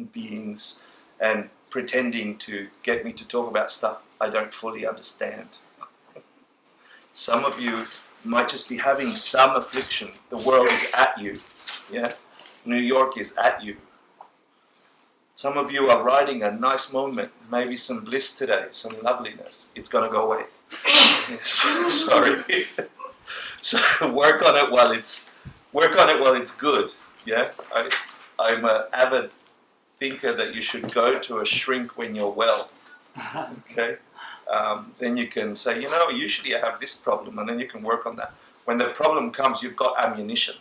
beings and pretending to get me to talk about stuff I don't fully understand. Some of you might just be having some affliction. The world is at you. Yeah? New York is at you. Some of you are riding a nice moment, maybe some bliss today, some loveliness. It's going to go away. Sorry. So work on it while it's good. Yeah? I'm an avid thinker that you should go to a shrink when you're well. Okay? Then you can say, usually I have this problem, and then you can work on that. When the problem comes, you've got ammunition.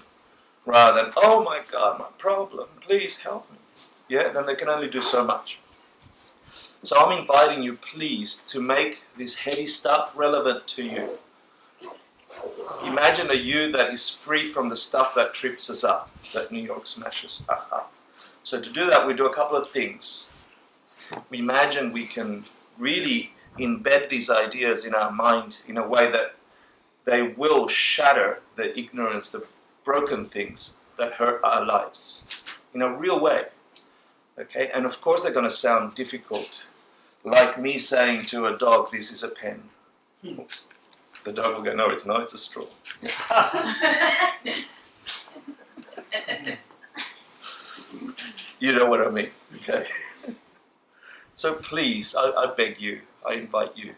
Rather than, oh my God, my problem, please help me. Yeah, then they can only do so much. So I'm inviting you, please, to make this heavy stuff relevant to you. Imagine a you that is free from the stuff that trips us up, that New York smashes us up. So to do that, we do a couple of things. We imagine we can really embed these ideas in our mind in a way that they will shatter the ignorance, the broken things that hurt our lives in a real way. Okay? And of course they're going to sound difficult, like me saying to a dog, this is a pen. Oops. The dog will go, no, it's not, it's a straw. You know what I mean, okay? So please, I beg you, I invite you.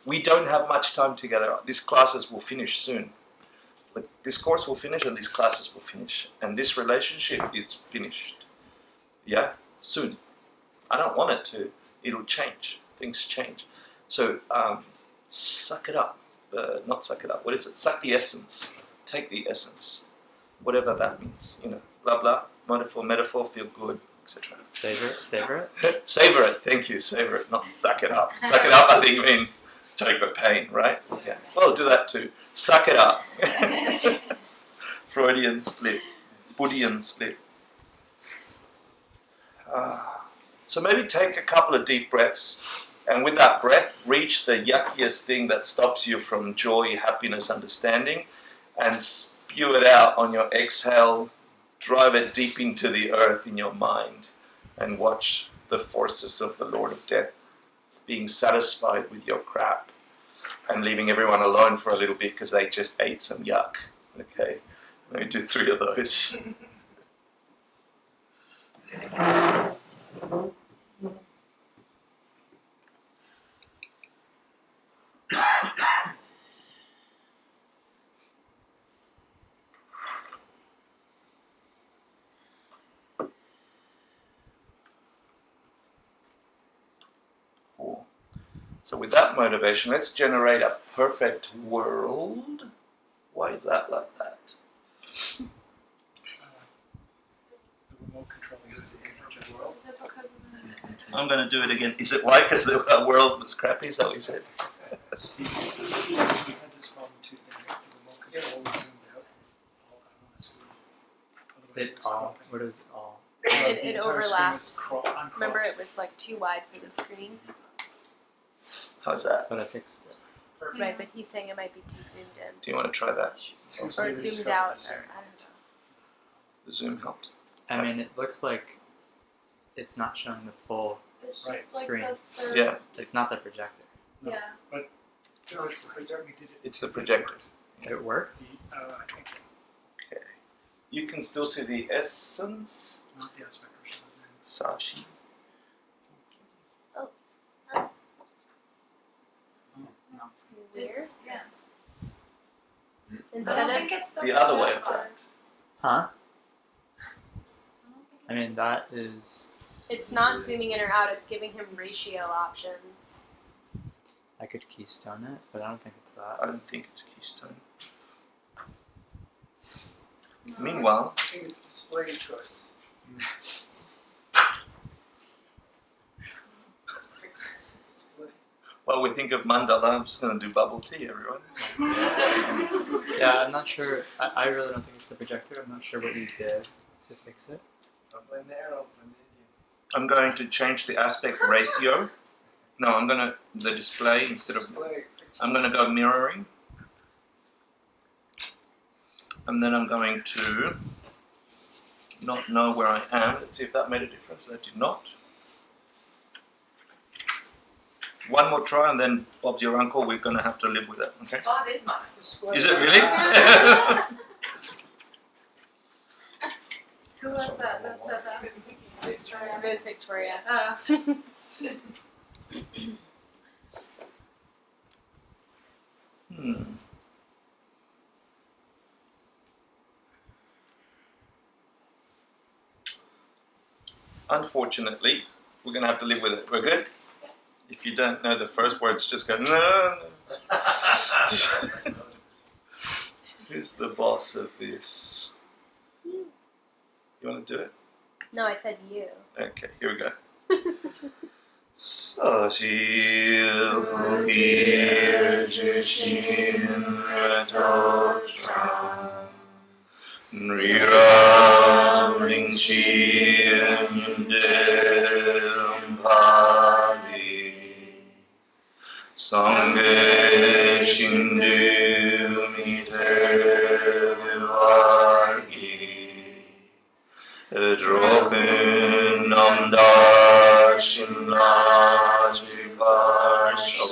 We don't have much time together. These classes will finish soon. This course will finish and these classes will finish. And this relationship is finished. Yeah? Soon. I don't want it to. It'll change. Things change. So, suck it up. Not suck it up. What is it? Suck the essence. Take the essence. Whatever that means. Blah, blah. Metaphor, feel good, etc. Savor it? Savor it. Thank you. Savor it. Not suck it up. Suck it up, I think, means take the pain, right? Yeah. Well, do that too. Suck it up. Freudian slip. Buddhian slip. So maybe take a couple of deep breaths, and with that breath, reach the yuckiest thing that stops you from joy, happiness, understanding, and spew it out on your exhale. Drive it deep into the earth in your mind, and watch the forces of the Lord of Death being satisfied with your crap and leaving everyone alone for a little bit because they just ate some yuck. Okay, let me do 3 of those. So with that motivation, let's generate a perfect world. Why is that like that? The remote control is the perfect world. Is it because of the... I'm going to do it again. Is it why? Because the world was crappy? Is that what you said? We had this problem Tuesday night. The remote control was zoomed out all on the screen. What is all? It overlapped. Uncropped. Remember, it was like too wide for the screen. How's that? But I fixed it. Right, but he's saying it might be too zoomed in. Do you want to try that? Or zoomed out, or I don't know. The zoom helped. I mean, it looks like it's not showing the full It's Right. just like Screen. the first... Yeah. It's not the projector. No. Yeah. But no, it's the projector. We did it. It's the projector. It worked? I think so. Okay. You can still see the essence. Not the aspect ratio. Sashi. Weird. Yeah. Instead of... The other way, in fact. Huh? I mean, that is... It's not zooming in or out, it's giving him ratio options. I could keystone it, but I don't think it's I that. don't think it's keystone. Meanwhile, I think it's display choice. while we think of mandala, I'm just going to do bubble tea, everyone. Yeah, I'm not sure. I really don't think it's the projector. I'm not sure what you did to fix it. I'm going to change the aspect ratio. No, I'm going to, the display instead of, I'm going to go mirroring. And then I'm going to not know where I am. Let's see if that made a difference. That did not. One more try and then Bob's your uncle. We're going to have to live with it, okay? Bob is mine. Is it really? Who was that? That said that. Victoria. It was Victoria. Hmm. Unfortunately, we're going to have to live with it. We're good? If you don't know the first words, just go, no. Who's the boss of this? You want to do it? No, I said you. Okay, here we go. Sanghe Shindu Mitervargi Dropen Namdar Shimla Jivarsho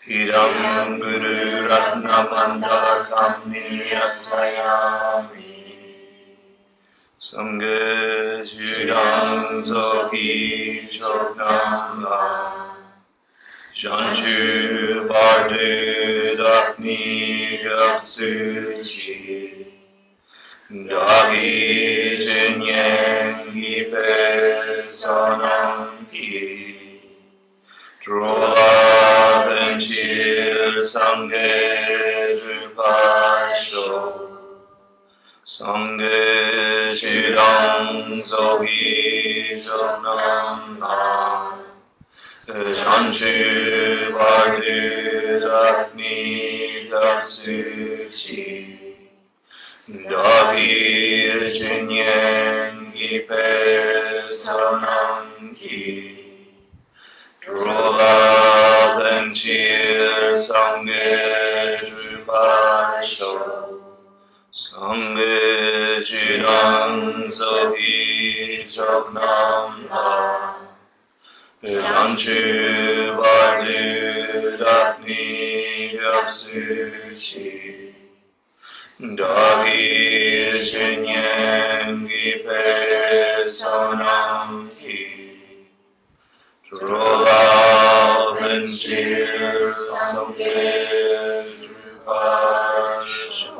Hiram Guru Ratna Mandala Kamniyatayami Sanghe Jidang Zogi Jognam La Janchu Bardu Dakni Gapsuchi Dagi Jinyan Gipe Sonamki Drola Benchir Sanghe Drupasho Sanghe Shirang Zogi Jognam La Janchu Bardu Dakni Gapsuchi Dagi Jinyan Gipe Sonamki Drola Benchir Sanghe Drupasho Sanghe Jidang Zogi Jognam La Janchu Bardu Dakni Gapsuchi Dagi Jinyan Gipe Sonamki Drola Benchir Sanghe Drupasho.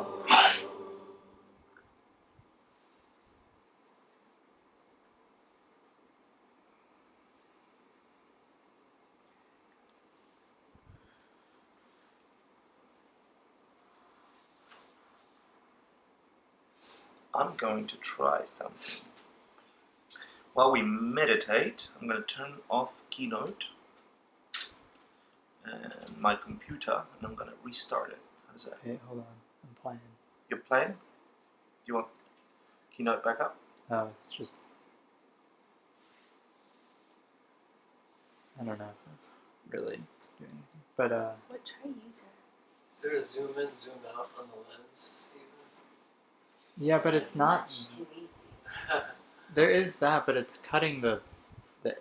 I'm going to try something. While we meditate, I'm going to turn off Keynote and my computer, and I'm going to restart it. How's that? Hey, hold on. I'm playing. You're playing? Do you want Keynote back up? Oh, it's just... I don't know if that's really doing anything. But, What try user? Is there a zoom in, zoom out on the lens, Stephen? yeah, but it's not... Much too easy. There is that, but it's cutting the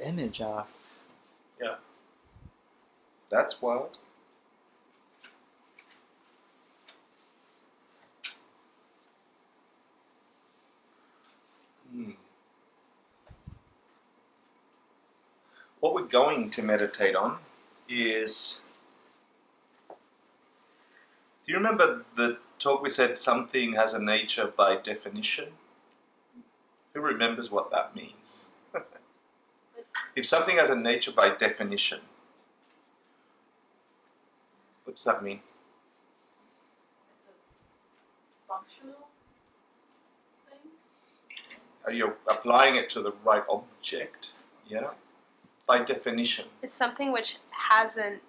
image off. Yeah. That's wild. What we're going to meditate on is... Do you remember the talk we said something has a nature by definition? Who remembers what that means? If something has a nature by definition, what does that mean? It's a functional thing? Are you applying it to the right object? Yeah? By definition. It's something which has an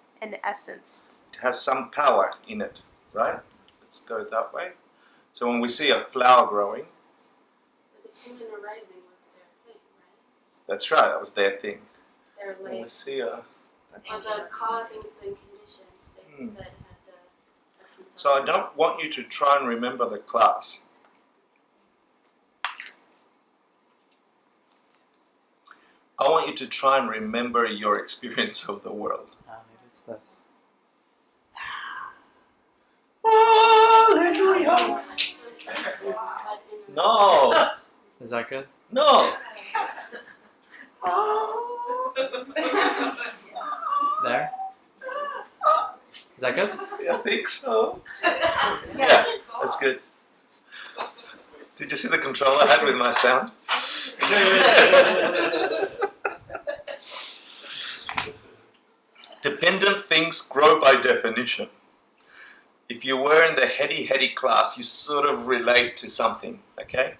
essence. It has some power in it, right? Let's go that way. So when we see a flower growing, But the human arising was their thing, right? that's right, that was their thing. Their When we like, see a... or That's, the causings and conditions they Hmm. said had the essence so I of don't want you to try and remember the class. I want you to try and remember your experience of the world. Maybe it's this. Hallelujah. No, Is that good? no. There? Is that good? I think so. Yeah, that's good. Did you see the control I had with my sound? Dependent things grow by definition. If you were in the heady class, you sort of relate to something, okay?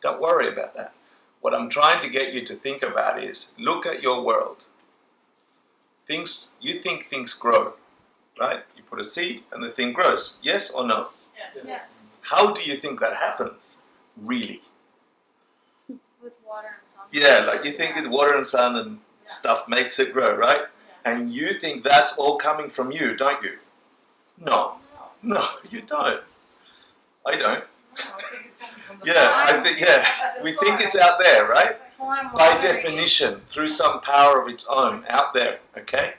Don't worry about that. What I'm trying to get you to think about is, look at your world. You think things grow, right? You put a seed and the thing grows. Yes or no? Yes. How do you think that happens, really? With water and sun. Yeah, like you think with water and sun and stuff makes it grow, right? And you think that's all coming from you, don't you? No. No, you don't. I don't. We think it's out there, right? By definition, through some power of its own, out there, okay?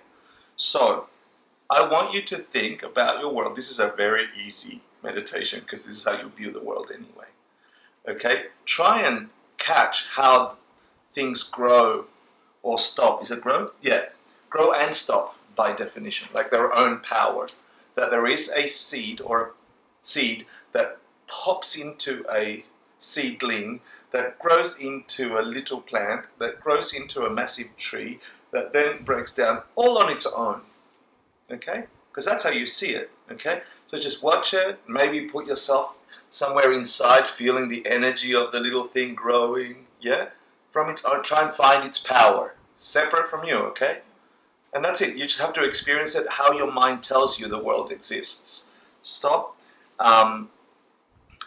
So, I want you to think about your world. This is a very easy meditation because this is how you view the world anyway. Okay? Try and catch how things grow or stop. Is it grow? Yeah. Grow and stop by definition, like their own power. That there is a seed or a seed that pops into a seedling, that grows into a little plant, that grows into a massive tree, that then breaks down all on its own. Okay? Because that's how you see it. Okay? So just watch it, maybe put yourself somewhere inside, feeling the energy of the little thing growing. Yeah? From its own, try and find its power, separate from you. Okay? And that's it. You just have to experience it how your mind tells you the world exists. Stop.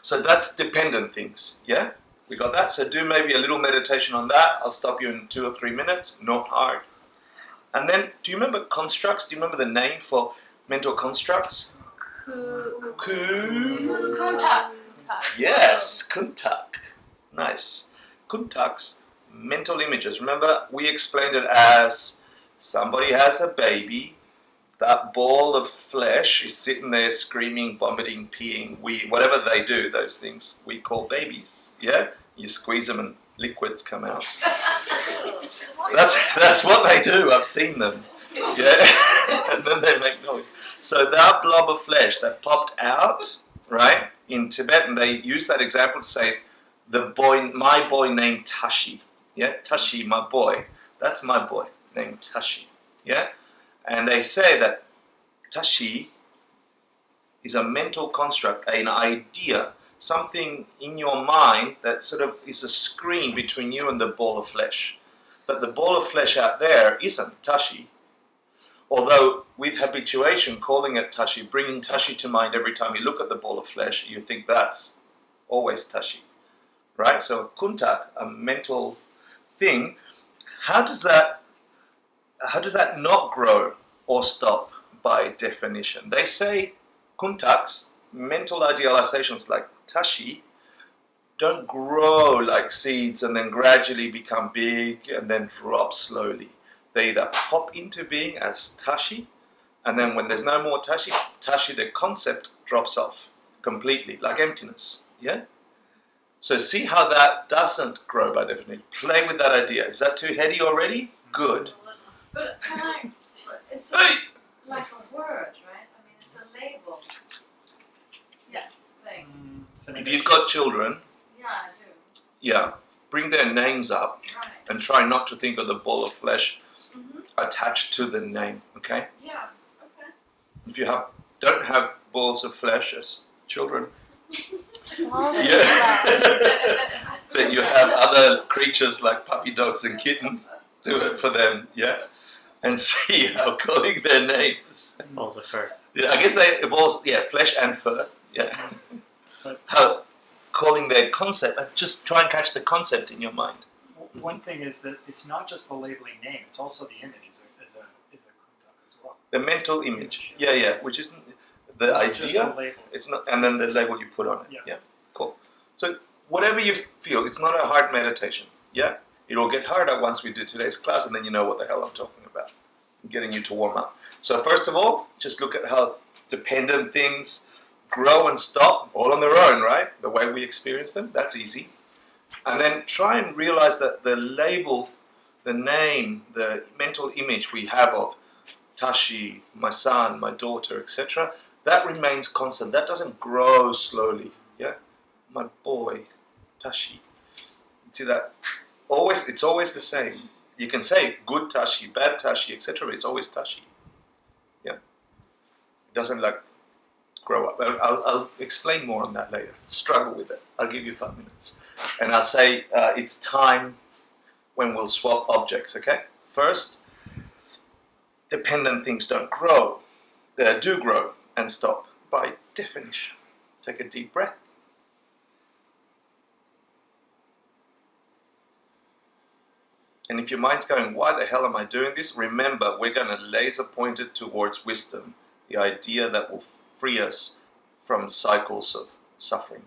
So that's dependent things. Yeah? We got that? So do maybe a little meditation on that. I'll stop you in 2 or 3 minutes. Not hard. And then, do you remember constructs? Do you remember the name for mental constructs? Kuntak. Yes, kuntak. Nice. Kuntaks, mental images. Remember, we explained it as somebody has a baby, that ball of flesh is sitting there screaming, vomiting, peeing, whatever they do, those things we call babies. Yeah? You squeeze them and liquids come out. That's what they do. I've seen them. Yeah? And then they make noise. So that blob of flesh that popped out, right? In Tibetan, they use that example to say, my boy named Tashi. Yeah? Tashi, my boy. That's my boy named Tashi. Yeah? And they say that Tashi is a mental construct, an idea, something in your mind that sort of is a screen between you and the ball of flesh. That the ball of flesh out there isn't Tashi. Although with habituation, calling it Tashi, bringing Tashi to mind every time you look at the ball of flesh, you think that's always Tashi. Right? So kuntak, a mental thing, how does that not grow or stop by definition? They say kuntaks, mental idealizations like Tashi, don't grow like seeds and then gradually become big and then drop slowly. They either pop into being as Tashi, and then when there's no more Tashi, the concept drops off completely, like emptiness. Yeah? So see how that doesn't grow by definition. Play with that idea. Is that too heady already? Good. But can I? It's Hey! like a word, right? I mean, it's a label. Yes, thing. If you've got children, Yeah, I do. yeah, bring their names up Right. and try not to think of the ball of flesh Mhm. attached to the name, okay? Yeah. Okay. If you don't have balls of flesh as children, Balls of yeah, flesh. but you have other creatures like puppy dogs and kittens, do it for them, yeah? And see how calling their names. Balls of fur. Yeah, I guess balls, yeah, flesh and fur, yeah. But- How calling their concept, just try and catch the concept in your mind. One thing is that it's not just the labeling name; it's also the image is a kuntak as well. The mental image, yeah, which isn't the Not just idea. the label. It's not, and then the label you put on it. Yeah. Yeah, cool. So whatever you feel, it's not a hard meditation. Yeah, It'll get harder once we do today's class, and then you know what the hell I'm talking about. I'm getting you to warm up. So first of all, just look at how dependent things grow and stop all on their own, right? The way we experience them, that's easy. And then try and realize that the label, the name, the mental image we have of Tashi, my son, my daughter, etc., that remains constant. That doesn't grow slowly. Yeah, my boy, Tashi. See that? It's always the same. You can say good Tashi, bad Tashi, etc. It's always Tashi. Yeah, it doesn't like grow up. I'll explain more on that later. Struggle with it. I'll give you 5 minutes, and I'll say it's time when we'll swap objects. Okay. First, dependent things don't grow. They do grow and stop by definition. Take a deep breath. And if your mind's going, why the hell am I doing this? Remember, we're going to laser point it towards wisdom, the idea that will free us from cycles of suffering.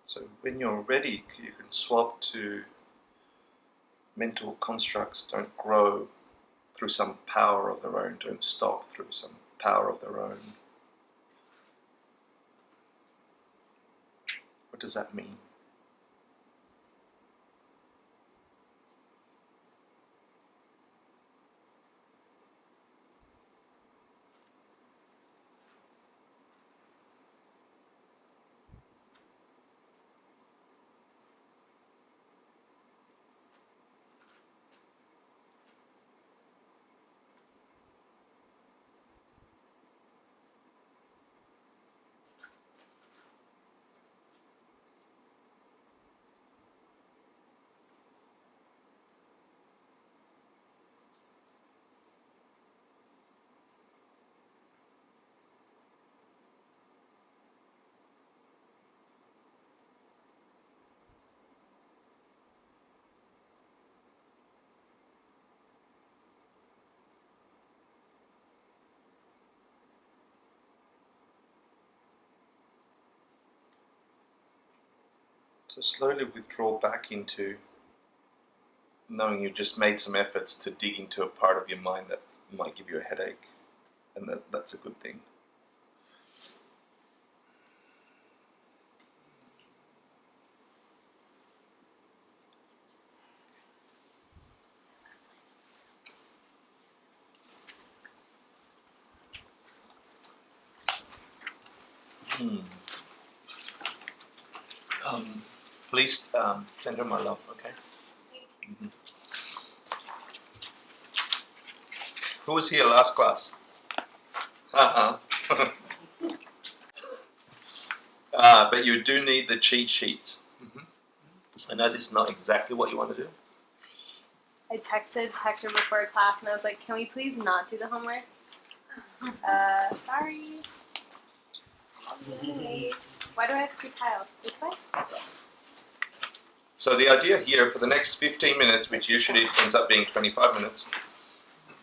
So when you're ready, you can swap to mental constructs don't grow through some power of their own, don't stop through some power of their own. What does that mean? So slowly withdraw back into knowing you just made some efforts to dig into a part of your mind that might give you a headache, and that's a good thing. Please send her my love, okay? Mm-hmm. Who was here last class? But you do need the cheat sheets. I know this is not exactly what you want to do. I texted Hector before class and I was like, can we please not do the homework? Sorry. Anyways, why do I have two tiles? This way? So the idea here for the next 15 minutes, which usually ends up being 25 minutes,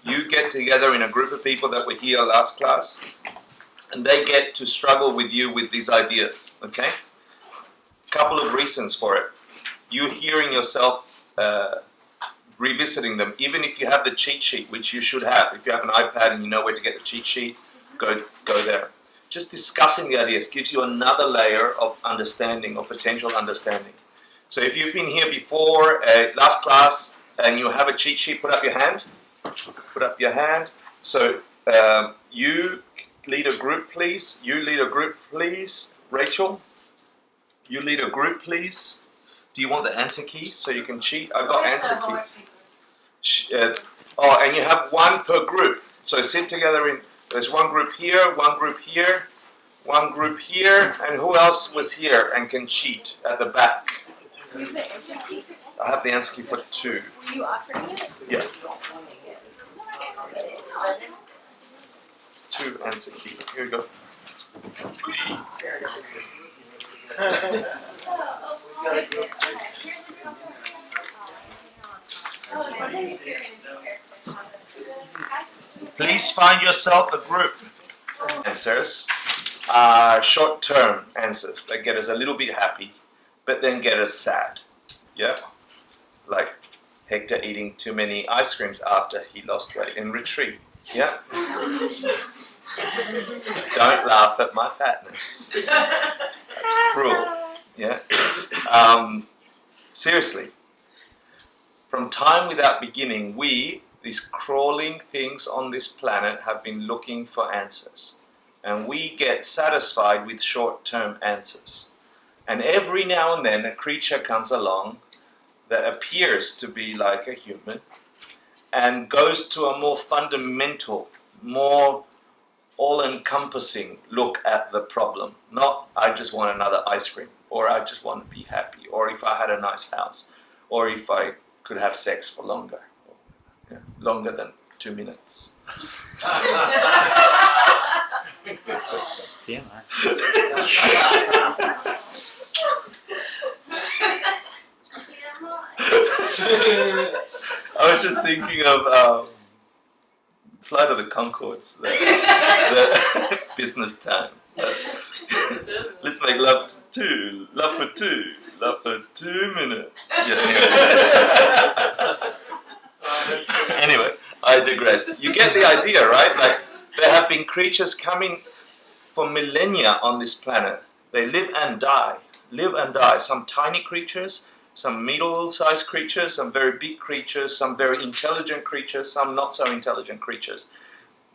you get together in a group of people that were here last class, and they get to struggle with you with these ideas, okay? Couple of reasons for it. You hearing yourself revisiting them, even if you have the cheat sheet, which you should have. If you have an iPad and you know where to get the cheat sheet, go there. Just discussing the ideas gives you another layer of understanding or potential understanding. So if you've been here before, last class, and you have a cheat sheet, put up your hand. Put up your hand. So you lead a group, please. You lead a group, please. Rachel, you lead a group, please. Do you want the answer key so you can cheat? I've got answer keys. And you have one per group. So sit together in. There's one group here, one group here, one group here, and who else was here and can cheat at the back? Use the answer key. I have the answer key for 2. Were you offering it? Yeah. 2 answer key. Here we go. Please find yourself a group. Answers are short-term answers that get us a little bit happy, but then get us sad. Yeah? Like Hector eating too many ice creams after he lost weight in retreat. Yeah? Don't laugh at my fatness. That's cruel. Yeah? Seriously. From time without beginning, we, these crawling things on this planet, have been looking for answers. And we get satisfied with short-term answers. And every now and then a creature comes along that appears to be like a human and goes to a more fundamental, more all-encompassing look at the problem. Not, I just want another ice cream, or I just want to be happy, or if I had a nice house, or if I could have sex for longer. Yeah, longer than 2 minutes. TMI. I was just thinking of Flight of the Conchords, the business time. Let's make love for 2 minutes. Yeah, anyway, I digress. You get the idea, right? Like, there have been creatures coming for millennia on this planet. They live and die. Some tiny creatures, some middle-sized creatures, some very big creatures, some very intelligent creatures, some not so intelligent creatures.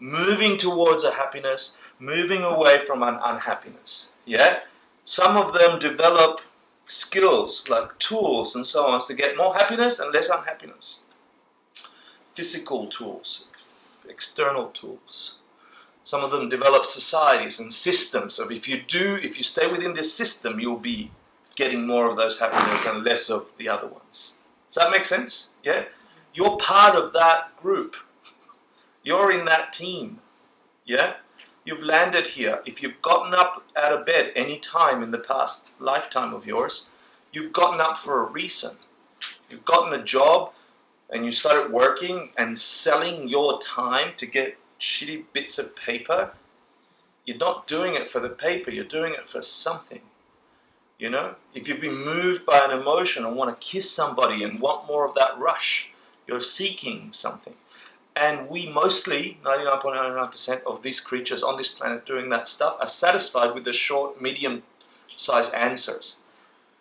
Moving towards a happiness, moving away from an unhappiness. Yeah? Some of them develop skills, like tools and so on, to get more happiness and less unhappiness. Physical tools, external tools. Some of them develop societies and systems of if you stay within this system, you'll be getting more of those happiness and less of the other ones. Does that make sense? Yeah? You're part of that group. You're in that team. Yeah? You've landed here. If you've gotten up out of bed any time in the past lifetime of yours, you've gotten up for a reason. You've gotten a job and you started working and selling your time to get shitty bits of paper. You're not doing it for the paper, you're doing it for something. You know? If you've been moved by an emotion and want to kiss somebody and want more of that rush, you're seeking something. And we mostly, 99.99% of these creatures on this planet doing that stuff are satisfied with the short, medium-sized answers.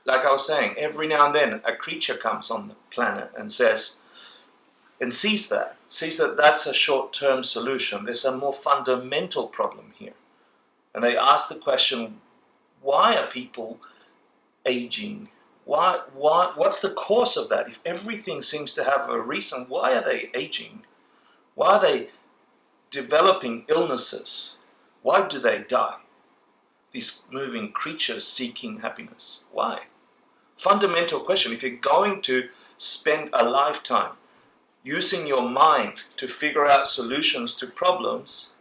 Like I was saying, every now and then a creature comes on the planet and says, and sees that that's a short-term solution. There's a more fundamental problem here. And they ask the question, why are people aging? What's the cause of that? If everything seems to have a reason, why are they aging? Why are they developing illnesses? Why do they die? these moving creatures seeking happiness? Why? Fundamental question. If you're going to spend a lifetime using your mind to figure out solutions to problems,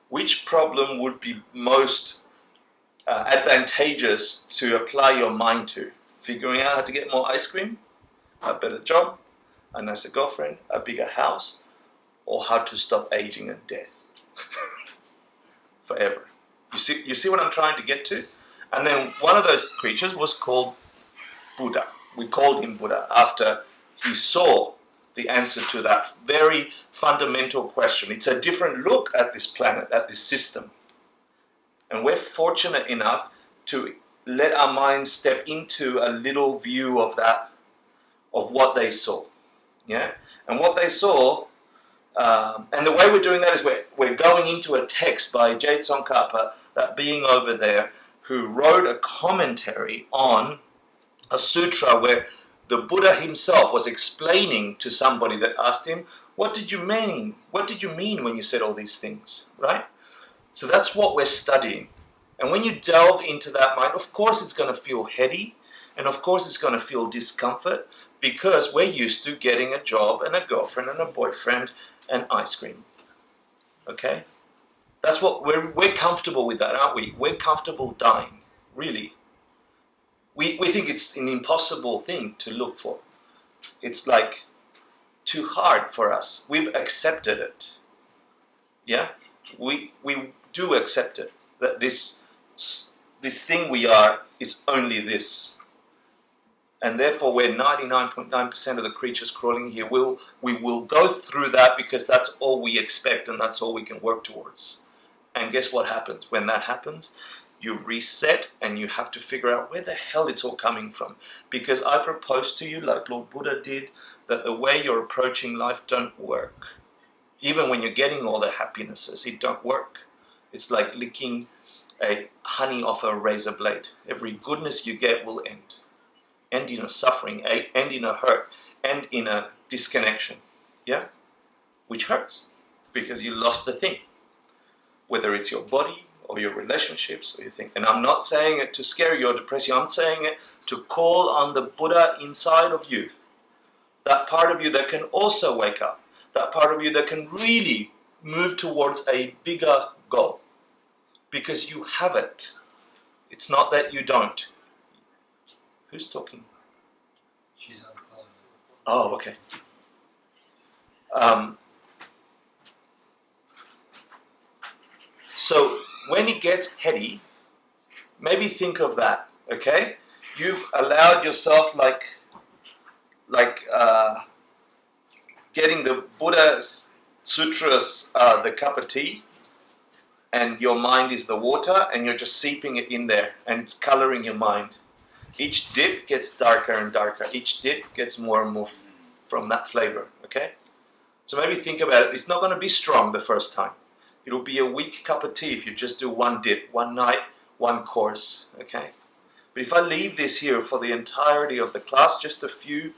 which problem would be most advantageous to apply your mind to? Figuring out how to get more ice cream, a better job, a nicer girlfriend, a bigger house, or how to stop aging and death forever. You see what I'm trying to get to? And then one of those creatures was called Buddha. We called him Buddha after he saw the answer to that very fundamental question. It's a different look at this planet, at this system. And we're fortunate enough to let our minds step into a little view of that, of what they saw. Yeah? And what they saw, and the way we're doing that is we're going into a text by Jade Tsongkhapa, that being over there, who wrote a commentary on a sutra where the Buddha himself was explaining to somebody that asked him, what did you mean? What did you mean when you said all these things? Right? So that's what we're studying. And when you delve into that mind, of course it's going to feel heady, and of course it's going to feel discomfort, because we're used to getting a job and a girlfriend and a boyfriend and ice cream. Okay? That's what we're comfortable with that, aren't we? We're comfortable dying, really. We think it's an impossible thing to look for. It's like too hard for us. We've accepted it. Yeah? We do accept it, that this thing we are is only this. And therefore we're 99.9% of the creatures crawling here. We will go through that because that's all we expect and that's all we can work towards. And guess what happens? When that happens, you reset and you have to figure out where the hell it's all coming from. Because I propose to you, like Lord Buddha did, that the way you're approaching life don't work. Even when you're getting all the happinesses, it don't work. It's like licking a honey off a razor blade. Every goodness you get will end. End in a suffering, end in a hurt, end in a disconnection. Yeah? Which hurts, because you lost the thing. Whether it's your body, or your relationships, or your thing. And I'm not saying it to scare you or depress you. I'm saying it to call on the Buddha inside of you. That part of you that can also wake up. That part of you that can really move towards a bigger goal. Because you have it. It's not that you don't. Who's talking? She's on the phone. Oh, okay. So when it gets heady, maybe think of that, okay? You've allowed yourself like getting the Buddha's sutras, the cup of tea, and your mind is the water, and you're just seeping it in there, and it's coloring your mind. Each dip gets darker and darker. Each dip gets more and more from that flavor, okay? So maybe think about it. It's not going to be strong the first time. It'll be a weak cup of tea if you just do one dip, one night, one course, okay? But if I leave this here for the entirety of the class, just a few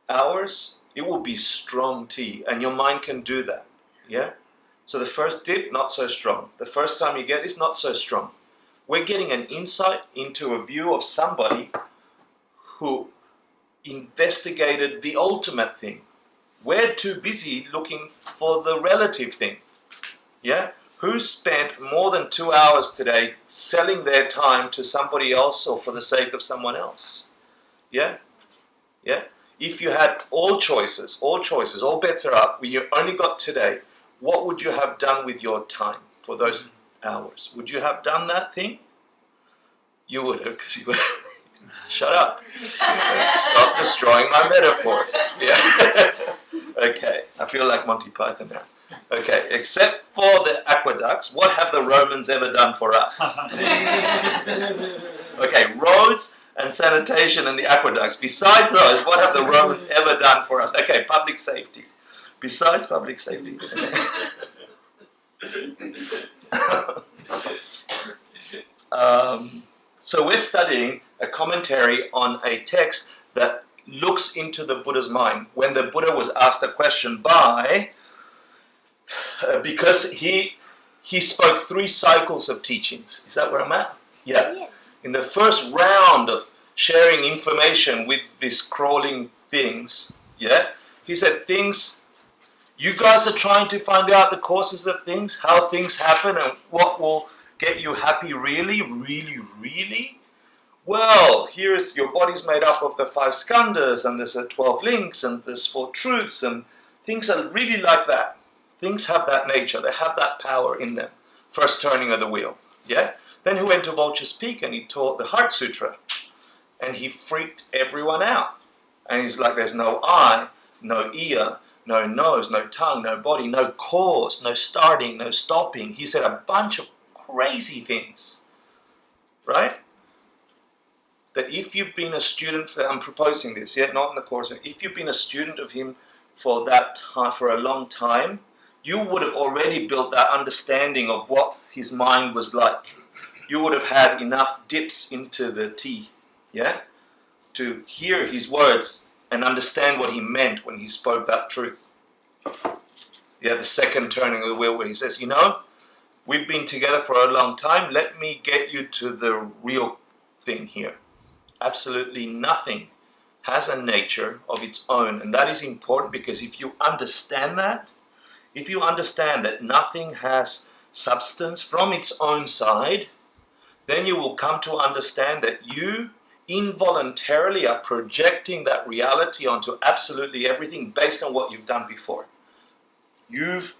hours, it will be strong tea, and your mind can do that, yeah? So the first dip, not so strong. The first time you get this, not so strong. We're getting an insight into a view of somebody who investigated the ultimate thing. We're too busy looking for the relative thing. Yeah? Who spent more than 2 hours today selling their time to somebody else or for the sake of someone else? Yeah? Yeah? If you had all choices, all bets are up, you only got today, what would you have done with your time for those hours? Would you have done that thing? You would have, because you would have. Shut up. Stop destroying my metaphors. Yeah. Okay, I feel like Monty Python now. Okay, except for the aqueducts, what have the Romans ever done for us? Okay, roads and sanitation and the aqueducts. Besides those, what have the Romans ever done for us? Okay, public safety. Besides public safety. So we're studying a commentary on a text that looks into the Buddha's mind. When the Buddha was asked a question by, because he spoke 3 cycles of teachings. Is that where I'm at? Yeah. Yes. In the first round of sharing information with these crawling things, yeah, he said things, you guys are trying to find out the causes of things, how things happen, and what will get you happy really, really, really? Well, here's your body's made up of the 5 skandhas, and there's 12 links, and there's 4 truths, and things are really like that. Things have that nature, they have that power in them. First turning of the wheel, yeah? Then he went to Vulture's Peak and he taught the Heart Sutra, and he freaked everyone out. And he's like, there's no eye, no ear, no nose, no tongue, no body, no cause, no starting, no stopping. He said a bunch of crazy things, right? That if you've been a student, I'm proposing this, yeah, not in the course, if you've been a student of him for that time, for a long time, you would have already built that understanding of what his mind was like. You would have had enough dips into the tea, yeah, to hear his words and understand what he meant when he spoke that truth. Yeah, the second turning of the wheel where he says, you know, we've been together for a long time, let me get you to the real thing here. Absolutely nothing has a nature of its own, and that is important because if you understand that, if you understand that nothing has substance from its own side, then you will come to understand that you involuntarily are projecting that reality onto absolutely everything based on what you've done before. You've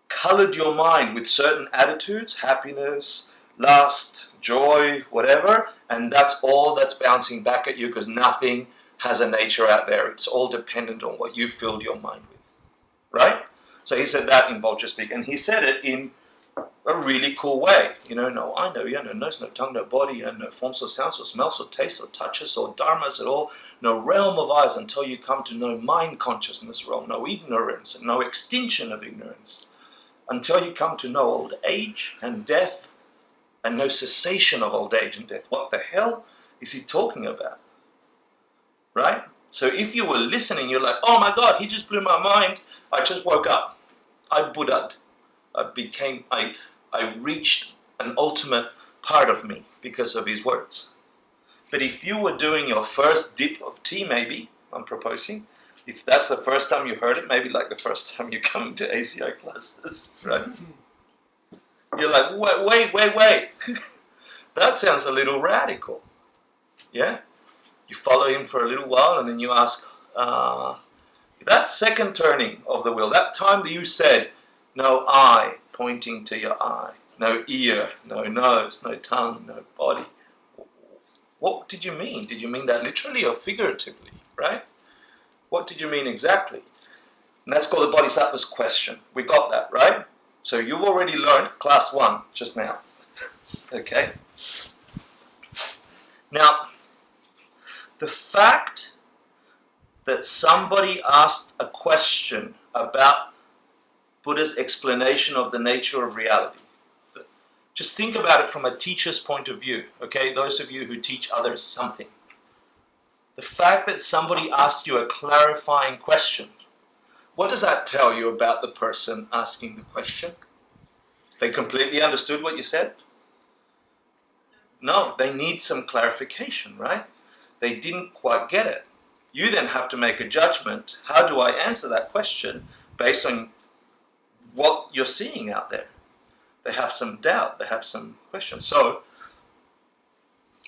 colored your mind with certain attitudes, happiness, lust, joy, whatever, and that's all that's bouncing back at you because nothing has a nature out there. It's all dependent on what you filled your mind with, right? So he said that in Vulture Speak, and he said it in a really cool way. You know, no eye, no ear, no nose, no tongue, no body, and no forms or sounds or smells or tastes or touches or dharmas at all, no realm of eyes until you come to no mind consciousness realm, no ignorance and no extinction of ignorance, until you come to no old age and death and no cessation of old age and death. What the hell is he talking about? Right? So if you were listening, you're like, oh my God, he just blew my mind. I just woke up. I Buddha'd. I reached an ultimate part of me because of his words. But if you were doing your first dip of tea, maybe, I'm proposing, if that's the first time you heard it, maybe like the first time you come to ACI classes, right? You're like, wait. That sounds a little radical. Yeah? You follow him for a little while and then you ask, that second turning of the wheel, that time that you said, no eye pointing to your eye, no ear, no nose, no tongue, no body. What did you mean? Did you mean that literally or figuratively, right? What did you mean exactly? And that's called the Bodhisattva's question. We got that, right? So you've already learned class 1 just now. Okay? Now, the fact that somebody asked a question about Buddha's explanation of the nature of reality. Just think about it from a teacher's point of view, okay? Those of you who teach others something. The fact that somebody asked you a clarifying question, what does that tell you about the person asking the question? They completely understood what you said? No, they need some clarification, right? They didn't quite get it. You then have to make a judgment. How do I answer that question based on what you're seeing out there? They have some doubt, they have some questions. So,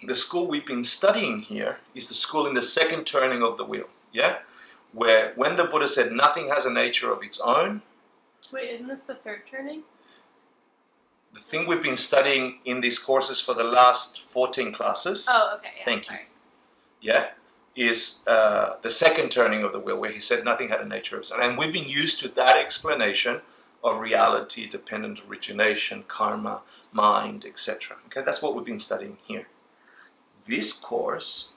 the school we've been studying here is the school in the second turning of the wheel, yeah? Where when the Buddha said nothing has a nature of its own. Wait, isn't this the third turning? The thing we've been studying in these courses for the last 14 classes. Oh, okay, yeah, Thank sorry. you. Yeah, is the second turning of the wheel where he said nothing had a nature of its own. And we've been used to that explanation of reality, dependent origination, karma, mind, etc. Okay, that's what we've been studying here. This course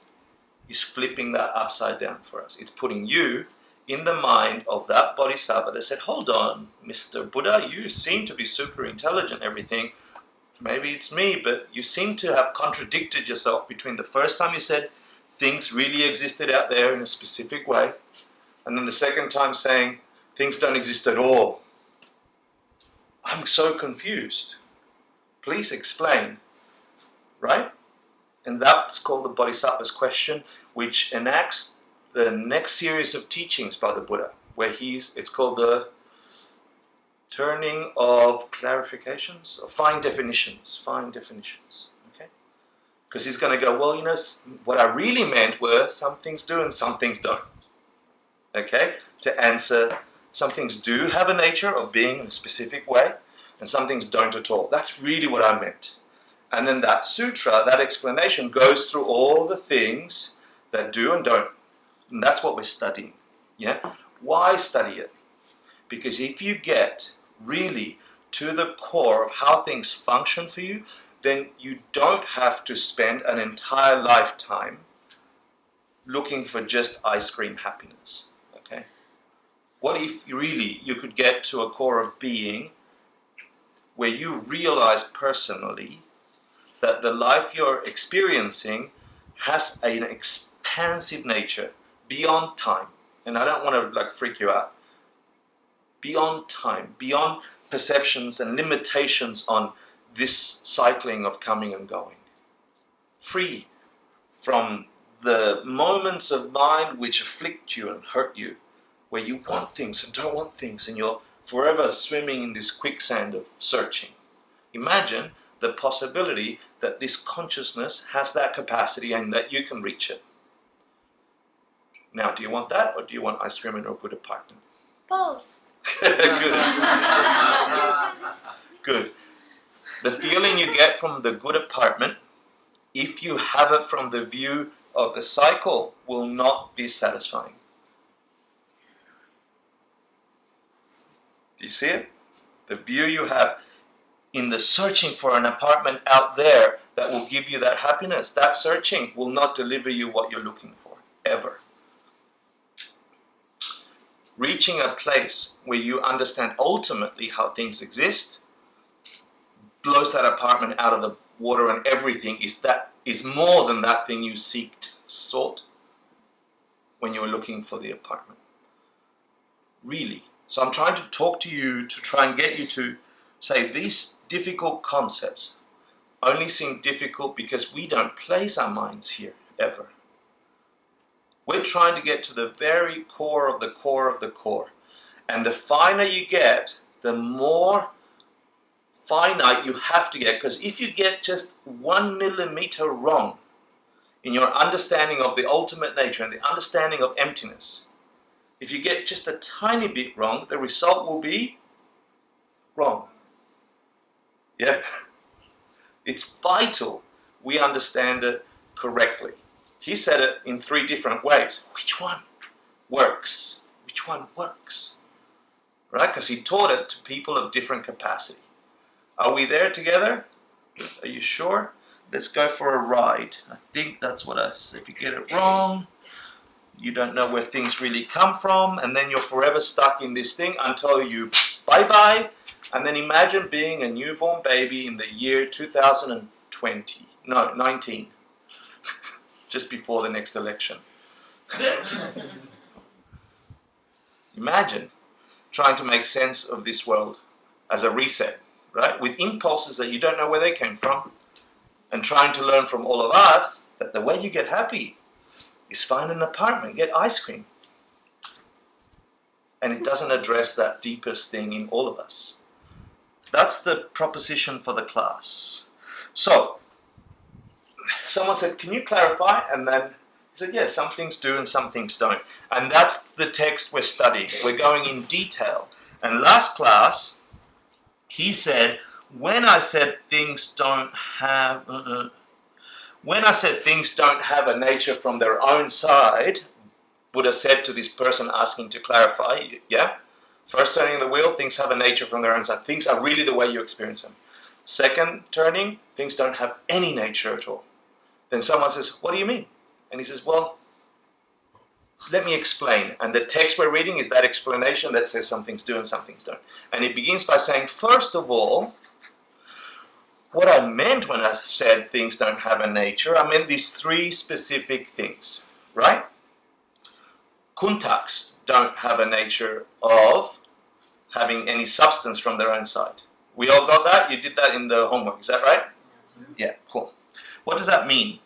is flipping that upside down for us. It's putting you in the mind of that bodhisattva that said, hold on, Mr. Buddha, you seem to be super intelligent and everything. Maybe it's me, but you seem to have contradicted yourself between the first time you said things really existed out there in a specific way, and then the second time saying things don't exist at all. I'm so confused. Please explain. Right? And that's called the Bodhisattva's question, which enacts the next series of teachings by the Buddha, where it's called the turning of clarifications, or fine definitions, okay? Because he's going to go, well, what I really meant were some things do and some things don't, okay? To answer, some things do have a nature of being in a specific way, and some things don't at all. That's really what I meant. And then that sutra, that explanation, goes through all the things that do and don't. And that's what we're studying. Yeah? Why study it? Because if you get really to the core of how things function for you, then you don't have to spend an entire lifetime looking for just ice cream happiness. Okay? What if really you could get to a core of being where you realize personally that the life you're experiencing has an expansive nature beyond time. And I don't want to freak you out. Beyond time, beyond perceptions and limitations on this cycling of coming and going. Free from the moments of mind which afflict you and hurt you, where you want things and don't want things, and you're forever swimming in this quicksand of searching. Imagine the possibility that this consciousness has that capacity and that you can reach it. Now, do you want that, or do you want ice cream and a good apartment? Both. Good. Good. The feeling you get from the good apartment, if you have it from the view of the cycle, will not be satisfying. Do you see it? The view you have in the searching for an apartment out there that will give you that happiness, that searching will not deliver you what you're looking for, ever. Reaching a place where you understand ultimately how things exist blows that apartment out of the water, and everything is more than that thing you sought when you were looking for the apartment. Really. So I'm trying to talk to you to try and get you to say these difficult concepts only seem difficult because we don't place our minds here, ever. We're trying to get to the very core of the core of the core. And the finer you get, the more finite you have to get. Because if you get just 1 millimeter wrong in your understanding of the ultimate nature and the understanding of emptiness, if you get just a tiny bit wrong, the result will be wrong. Yeah? It's vital we understand it correctly. He said it in 3 different ways. Which one works? Which one works? Right? Because he taught it to people of different capacity. Are we there together? Are you sure? Let's go for a ride. I think that's what I said. If you get it wrong, you don't know where things really come from, and then you're forever stuck in this thing until you bye-bye. And then imagine being a newborn baby in the year 19. Just before the next election. Imagine trying to make sense of this world as a reset, right? With impulses that you don't know where they came from, and trying to learn from all of us that the way you get happy is find an apartment, get ice cream. And it doesn't address that deepest thing in all of us. That's the proposition for the class. So, someone said, can you clarify? And then he said, yes, some things do and some things don't. And that's the text we're studying. We're going in detail. And last class, he said, when I said things don't have a nature from their own side, Buddha said to this person asking to clarify, yeah? First turning the wheel, things have a nature from their own side. Things are really the way you experience them. Second turning, things don't have any nature at all. Then someone says, what do you mean? And he says, well, let me explain. And the text we're reading is that explanation that says some things do and some things don't. And it begins by saying, first of all, what I meant when I said things don't have a nature, I meant these 3 specific things, right? Kuntaks don't have a nature of having any substance from their own side. We all got that? You did that in the homework, is that right? Yeah, cool. What does that mean?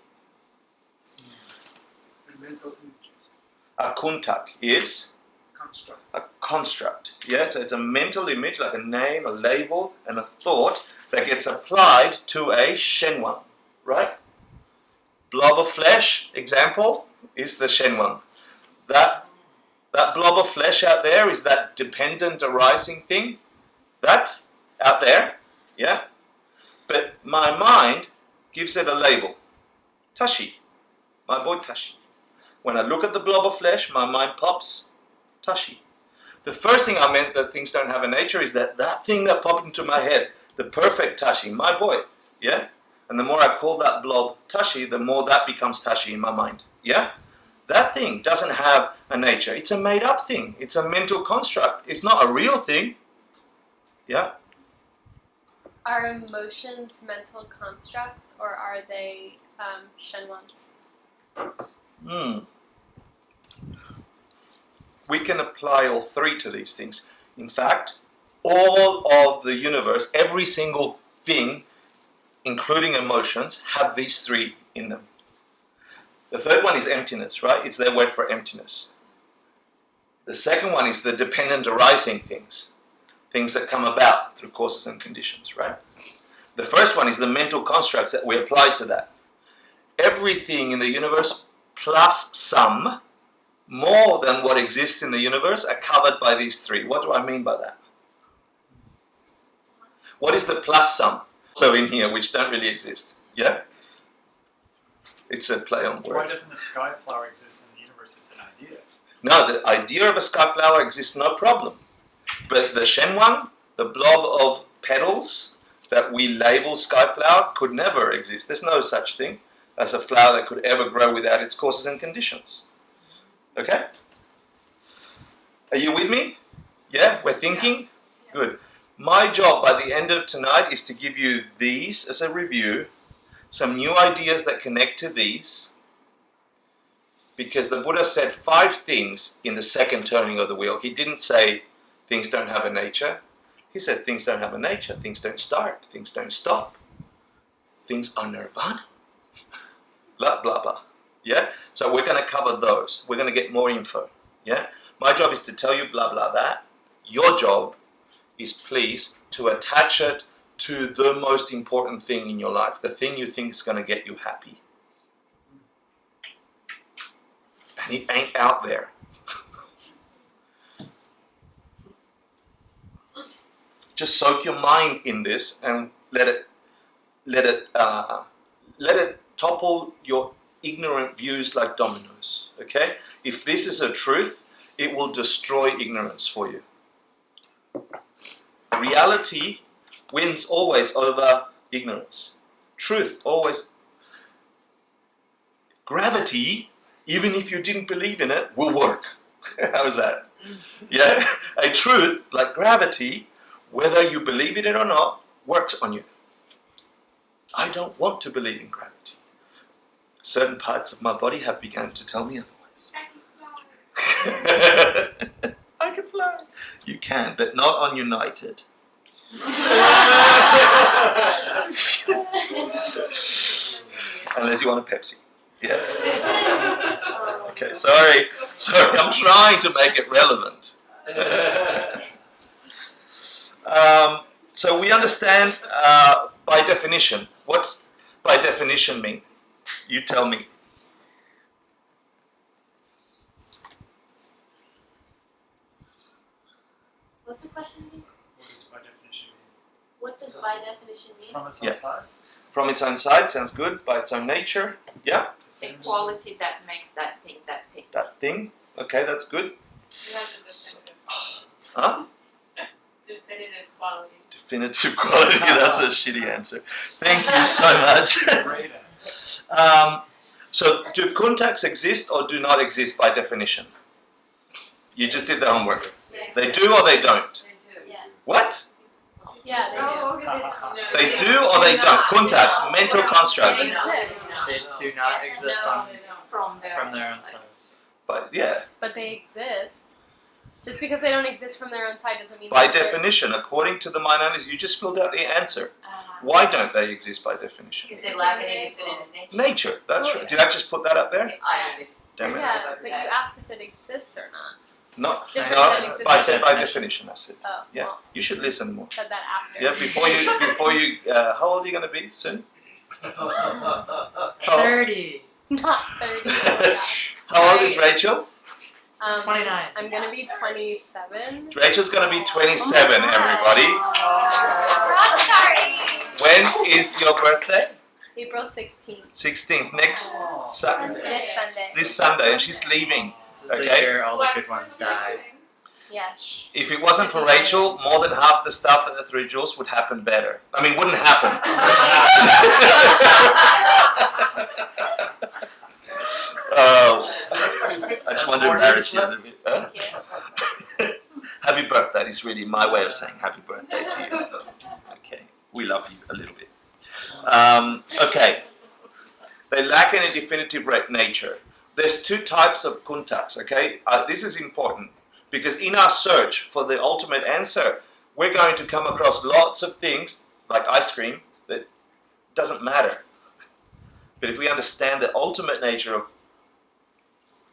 Mental images. A kuntak is Construct. a construct. Yeah, so it's a mental image, like a name, a label, and a thought that gets applied to a shenwang, right? Blob of flesh, example, is the shenwang. That blob of flesh out there is that dependent arising thing. That's out there, yeah? But my mind gives it a label. Tashi, my boy Tashi. When I look at the blob of flesh, my mind pops Tashi. The first thing I meant that things don't have a nature is that thing that popped into my head, the perfect Tashi, my boy, yeah? And the more I call that blob Tashi, the more that becomes Tashi in my mind, yeah? That thing doesn't have a nature. It's a made-up thing. It's a mental construct. It's not a real thing, yeah? Are emotions mental constructs, or are they shenwangs? We can apply all three to these things. In fact, all of the universe, every single thing, including emotions, have these three in them. The third one is emptiness, right? It's their word for emptiness. The second one is the dependent arising things that come about through causes and conditions, right? The first one is the mental constructs that we apply to that. Everything in the universe plus some, more than what exists in the universe, are covered by these three. What do I mean by that? What is the plus sum? So in here, which don't really exist, yeah? It's a play on words. Why doesn't the sky flower exist in the universe as an idea? No, the idea of a sky flower exists, no problem. But the shenwang, the blob of petals that we label sky flower, could never exist. There's no such thing as a flower that could ever grow without its causes and conditions. Okay? Are you with me? Yeah? We're thinking? Good. My job by the end of tonight is to give you these as a review, some new ideas that connect to these, because the Buddha said 5 things in the second turning of the wheel. He didn't say things don't have a nature. He said things don't have a nature, things don't start, things don't stop, things are nirvana. Blah, blah, blah. Yeah? So we're going to cover those. We're going to get more info. Yeah? My job is to tell you blah, blah, that. Your job is, please, to attach it to the most important thing in your life, the thing you think is going to get you happy. And it ain't out there. Just soak your mind in this and let it topple your ignorant views like dominoes. Okay? If this is a truth, it will destroy ignorance for you. Reality wins always over ignorance. Truth always. Gravity, even if you didn't believe in it, will work. How is that? Yeah? A truth like gravity, whether you believe in it or not, works on you. I don't want to believe in gravity. Certain parts of my body have begun to tell me otherwise. I can fly. You can, but not on United. Unless you want a Pepsi. Yeah. Okay, sorry, I'm trying to make it relevant. So we understand by definition. What's by definition mean? You tell me. What's the question again? What does by definition mean? What does by definition mean? From its Yeah. own side? From its own side, sounds good. By its own nature, yeah. The quality that makes that thing that thing. That thing, okay, that's good. You have to definitive. Huh? Definitive quality. Definitive quality, that's a shitty answer. Thank you so much. Great answer. So, do kuntaks exist or do not exist by definition? You just did the homework. They do or they don't? They do. Yeah. What? Yeah, they do. They do or they don't? Kuntaks, mental constructs. They exist. They do not exist No, on, they don't. From their from their own own side. side. But yeah, But they exist. Just because they don't exist from their own side doesn't mean. By that they're- definition, according to the mind onlys, you just filled out the answer. Why don't they exist by definition? Because they lack any definitive nature. Nature, that's right. Did I just put that up there? I mean, it's Damn it. Yeah, but you asked if it exists or not. No, It's different than no, existing. I said by definition, I said. Oh, Yeah, well, you should listen more. said that after. Yeah, before you, how old are you going to be soon? How, 30. Not 30. Oh my gosh. how old is Rachel? 29. I'm gonna be 27. Rachel's going to be 27, everybody. Sorry. When is your birthday? April 16th. 16th, next Sunday. This Sunday. This Sunday, and she's leaving. This is the Okay. year all the good ones died. Yes. If it wasn't for Rachel, more than half the stuff at the 3 Jewels would happen better. I mean, wouldn't happen. I just wanted to embarrass you a little bit. Huh? Thank you. Happy birthday is really my way of saying happy birthday to you. Okay, we love you a little bit. Okay, they lack any definitive nature. There's 2 types of contacts, okay? This is important because in our search for the ultimate answer, we're going to come across lots of things like ice cream that doesn't matter. But if we understand the ultimate nature of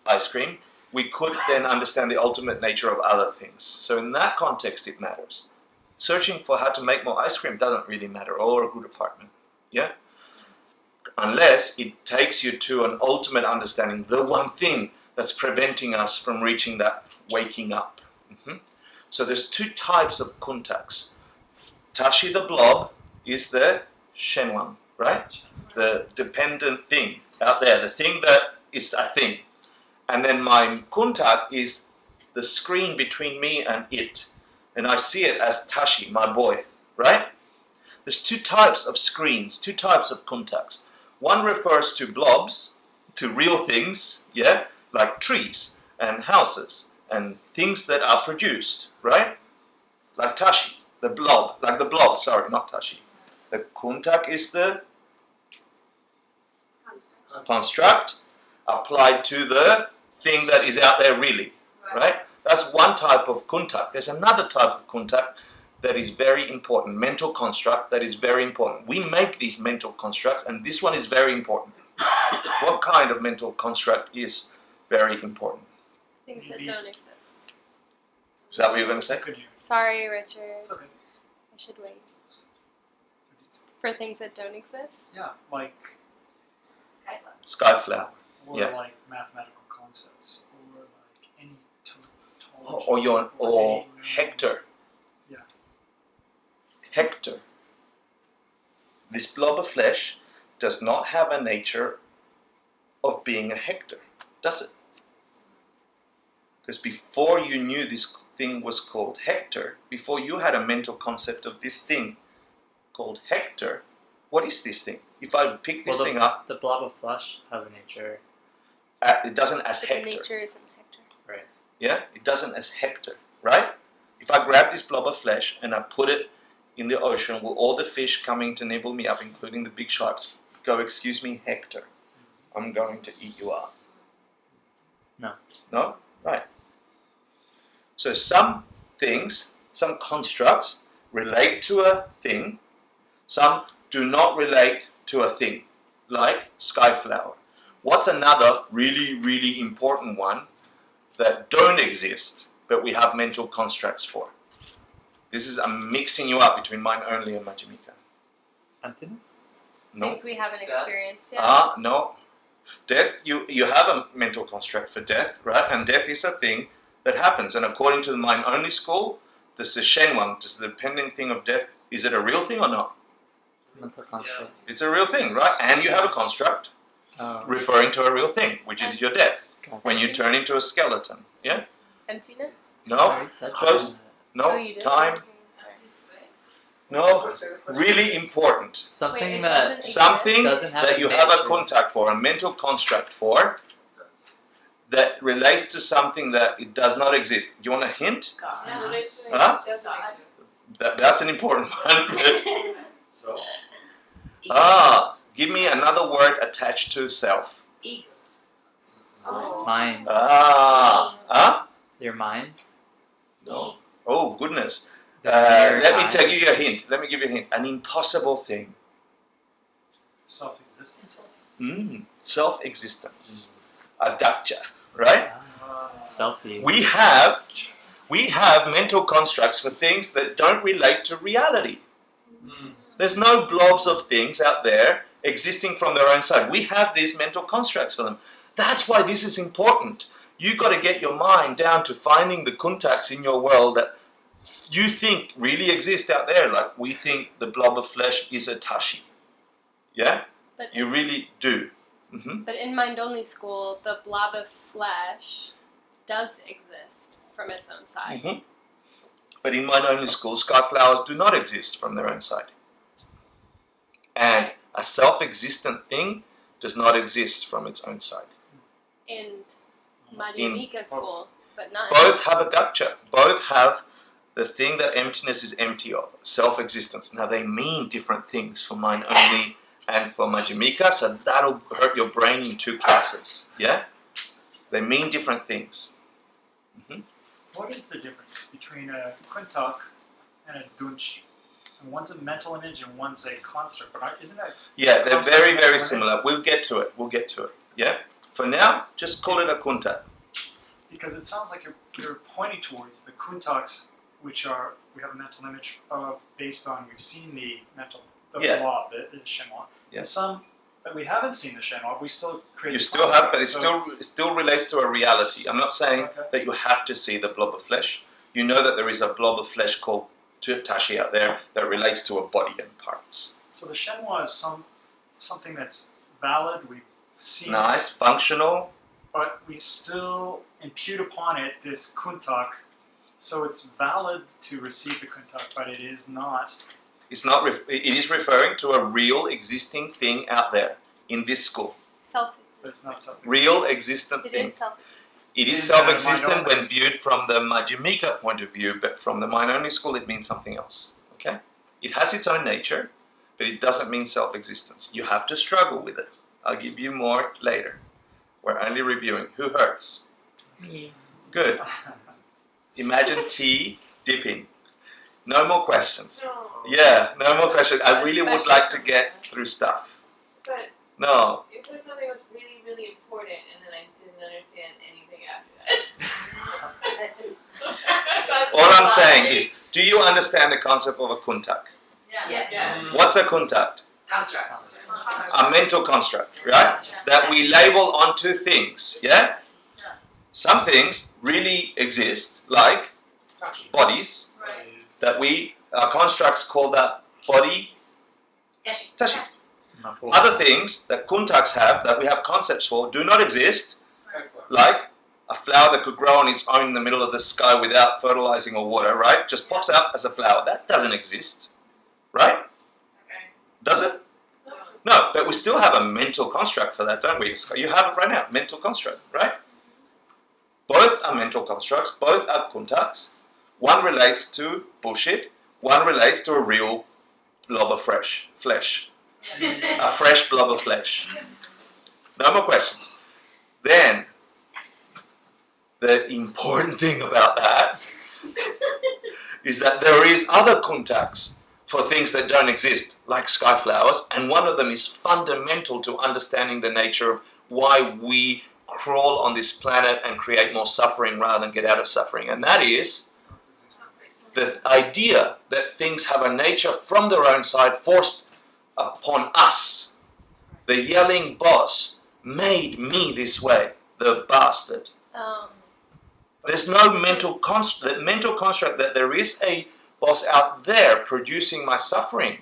ice cream, we could then understand the ultimate nature of other things. So in that context, it matters. Searching for how to make more ice cream doesn't really matter, or a good apartment, yeah? Unless it takes you to an ultimate understanding, the one thing that's preventing us from reaching that waking up. So there's 2 types of contacts. Tashi the blob is the shenwang, right? The dependent thing out there, the thing that is a thing. And then my contact is the screen between me and it. And I see it as Tashi, my boy, right? There's 2 types of screens, 2 types of contacts. One refers to blobs, to real things, yeah, like trees and houses and things that are produced, right? Like Tashi, the blob, like the blob, sorry, not Tashi. The contact is the construct applied to the thing that is out there really, right? That's one type of contact. There's another type of contact that is very important, mental construct that is very important. We make these mental constructs, and this one is very important. What kind of mental construct is very important? Things that don't exist. Is that what you're going to say? Could you? Sorry, Richard. It's okay. I should wait. For things that don't exist? Yeah, like, Skyflower. or Yeah. like mathematical concepts, or like any Or any- Hector. Yeah. Hector. This blob of flesh does not have a nature of being a Hector, does it? Because before you knew this thing was called Hector, before you had a mental concept of this thing called Hector, what is this thing? If I pick this thing up, The blob of flesh has a nature. it doesn't as But the Hector. nature isn't Hector. Right. Yeah, it doesn't as Hector, right? If I grab this blob of flesh and I put it in the ocean, will all the fish coming to nibble me up, including the big sharks, go, "Excuse me, Hector, I'm going to eat you up"? No. No? Right. So some things, some constructs relate to a thing, some do not relate to a thing, like Skyflower. What's another really, really important one that don't exist, but we have mental constructs for? This is, I'm mixing you up between mind only and Majimika. Emptiness? No. Things we haven't Death? experienced yet. No. Death, you have a mental construct for death, right? And death is a thing that happens. And according to the mind only school, the Shenwang, just the dependent thing of death, is it a real thing or not? Mental construct. It's a real thing, right? And you have a construct referring to a real thing, which is your death, when you turn into a skeleton. Yeah? Emptiness? No? Close? Oh, No? you did? Time? Okay, sorry. No? Really important. Something Wait, it that doesn't exist? Something doesn't have that you have a nature. contact for, a mental construct for, that relates to something that it does not exist. You want a hint? Huh? That's an important one. So. Give me another word attached to self. Oh. Mind. Huh? Your mind. No. Oh, goodness. The mere Let me time. give you a hint. Let me give you a hint. An impossible thing. Self-existence. Self-existence. A gotcha, right? Selfie. We have mental constructs for things that don't relate to reality. There's no blobs of things out there existing from their own side. We have these mental constructs for them. That's why this is important. You've got to get your mind down to finding the contacts in your world that you think really exist out there. Like we think the blob of flesh is a tashi. Yeah? But You really do. But in mind-only school, the blob of flesh does exist from its own side. But in mind-only school, sky flowers do not exist from their own side. And a self-existent thing does not exist from its own side. In Madhyamika school, but not. Both have a gotcha. Both have the thing that emptiness is empty of, self-existence. Now they mean different things for mind-only and for Madhyamika, so that'll hurt your brain in 2 classes. Yeah? They mean different things. What is the difference between a kuntak and a dunchi? And one's a mental image and one's a construct, but isn't that? Yeah, they're very, very Construct- similar. We'll get to it. Yeah? For now, just call it a kunta. Because it sounds like you're pointing towards the kuntaks, which are, we have a mental image of based on, we've seen the Yeah. blob, the shenhua. Yeah. And some that we haven't seen the shenhua, we still create. You the still have, construct. but it still relates to a reality. I'm not saying Okay. that you have to see the blob of flesh. You know that there is a blob of flesh called tashi out there that relates to a body and parts. So the shenhua is something that's valid, we've seen Nice, it, functional. but we still impute upon it this kuntak. So it's valid to receive the kuntak, but it is not. It's not. It is referring to a real existing thing out there in this school. Self-existent. It's not something. Real existent It thing. is self-existent. It is In self-existent mind-only. when viewed from the Madhyamika point of view, but from the mind-only school, it means something else. Okay? It has its own nature, but it doesn't mean self-existence. You have to struggle with it. I'll give you more later. We're only reviewing. Who hurts? Good. Imagine tea dipping. No more questions. No. Yeah, no more questions. I A really would special like to get through stuff. But No. you said something was really, really important, and then I didn't understand anything after that. All I'm saying is, do you understand the concept of a kuntak? Yeah. What's a kuntak? Construct. A mental construct, right? That we label onto things, yeah? Some things really exist, like bodies, Right. that our constructs call that body Yes. tashis. Other things that kuntaks have, that we have concepts for, do not exist, like a flower that could grow on its own in the middle of the sky without fertilizing or water, right? Just pops out as a flower. That doesn't exist, right? Okay. Does it? No, but we still have a mental construct for that, don't we? You have it right now, mental construct, right? Both are mental constructs, both are kuntaks. One relates to bullshit, one relates to a real blob of flesh. A fresh blob of flesh. No more questions. Then, the important thing about that is that there is other kuntaks for things that don't exist, like sky flowers, and one of them is fundamental to understanding the nature of why we crawl on this planet and create more suffering rather than get out of suffering, and that is the idea that things have a nature from their own side forced upon us. The yelling boss made me this way, the bastard. There's no mental construct that there is a boss out there producing my suffering.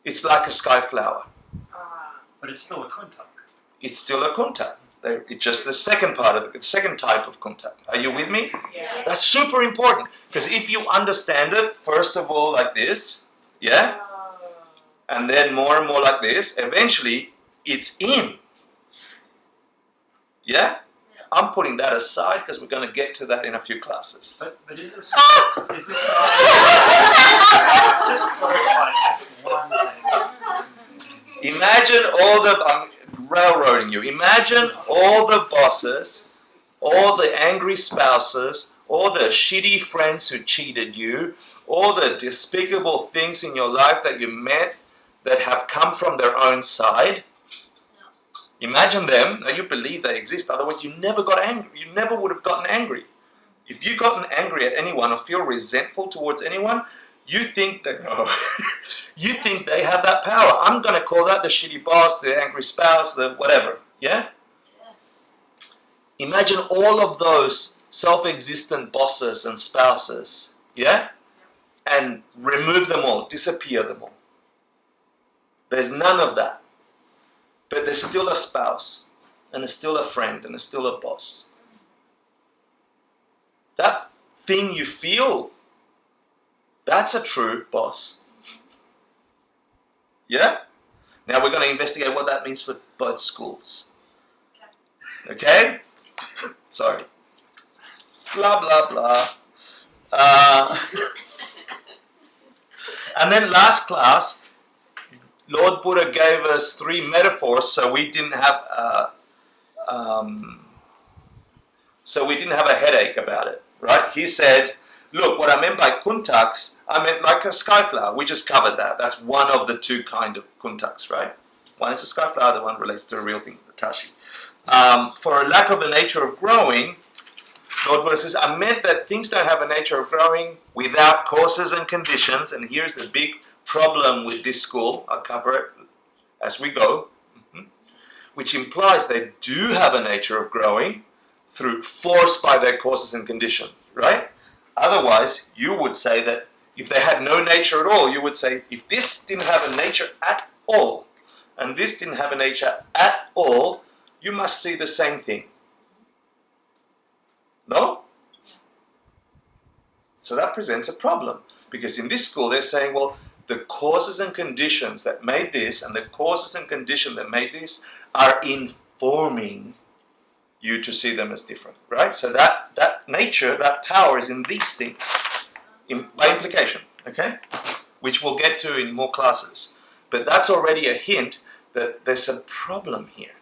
It's like a sky flower. But it's still a kuntak. It's still a kuntak. It's just the second part of it, the second type of kuntak. Are you with me? Yeah. That's super important, because if you understand it, first of all like this, yeah? And then more and more like this, eventually it's in. Yeah? I'm putting that aside because we're going to get to that in a few classes. But is this not, just clarify this one thing. Imagine I'm railroading you. Imagine all the bosses, all the angry spouses, all the shitty friends who cheated you, all the despicable things in your life that you met that have come from their own side. Imagine them. Now you believe they exist, otherwise you never got angry. You never would have gotten angry. If you've gotten angry at anyone or feel resentful towards anyone, you think that you think they have that power. I'm going to call that the shitty boss, the angry spouse, the whatever. Yeah? Yes. Imagine all of those self-existent bosses and spouses. Yeah? And remove them all, disappear them all. There's none of that. But there's still a spouse, and there's still a friend, and there's still a boss. That thing you feel, that's a true boss. Yeah? Now we're going to investigate what that means for both schools. Okay? Sorry. Blah, blah, blah. And then last class, Lord Buddha gave us 3 metaphors, so we didn't have a headache about it, right? He said, look, what I meant by kuntaks, I meant like a skyflower. We just covered that. That's one of the 2 kind of kuntaks, right? One is a skyflower, the one relates to a real thing, the tashi. For a lack of a nature of growing, Lord Buddha says, I meant that things don't have a nature of growing without causes and conditions, and here's the big problem with this school. I'll cover it as we go, which implies they do have a nature of growing through forced by their causes and conditions, right? Otherwise, you would say that if they had no nature at all, you would say if this didn't have a nature at all, and this didn't have a nature at all, you must see the same thing. No? So that presents a problem, because in this school they're saying, well, the causes and conditions that made this and the causes and conditions that made this are informing you to see them as different, right? So that nature, that power is in these things, by implication, okay? Which we'll get to in more classes. But that's already a hint that there's a problem here,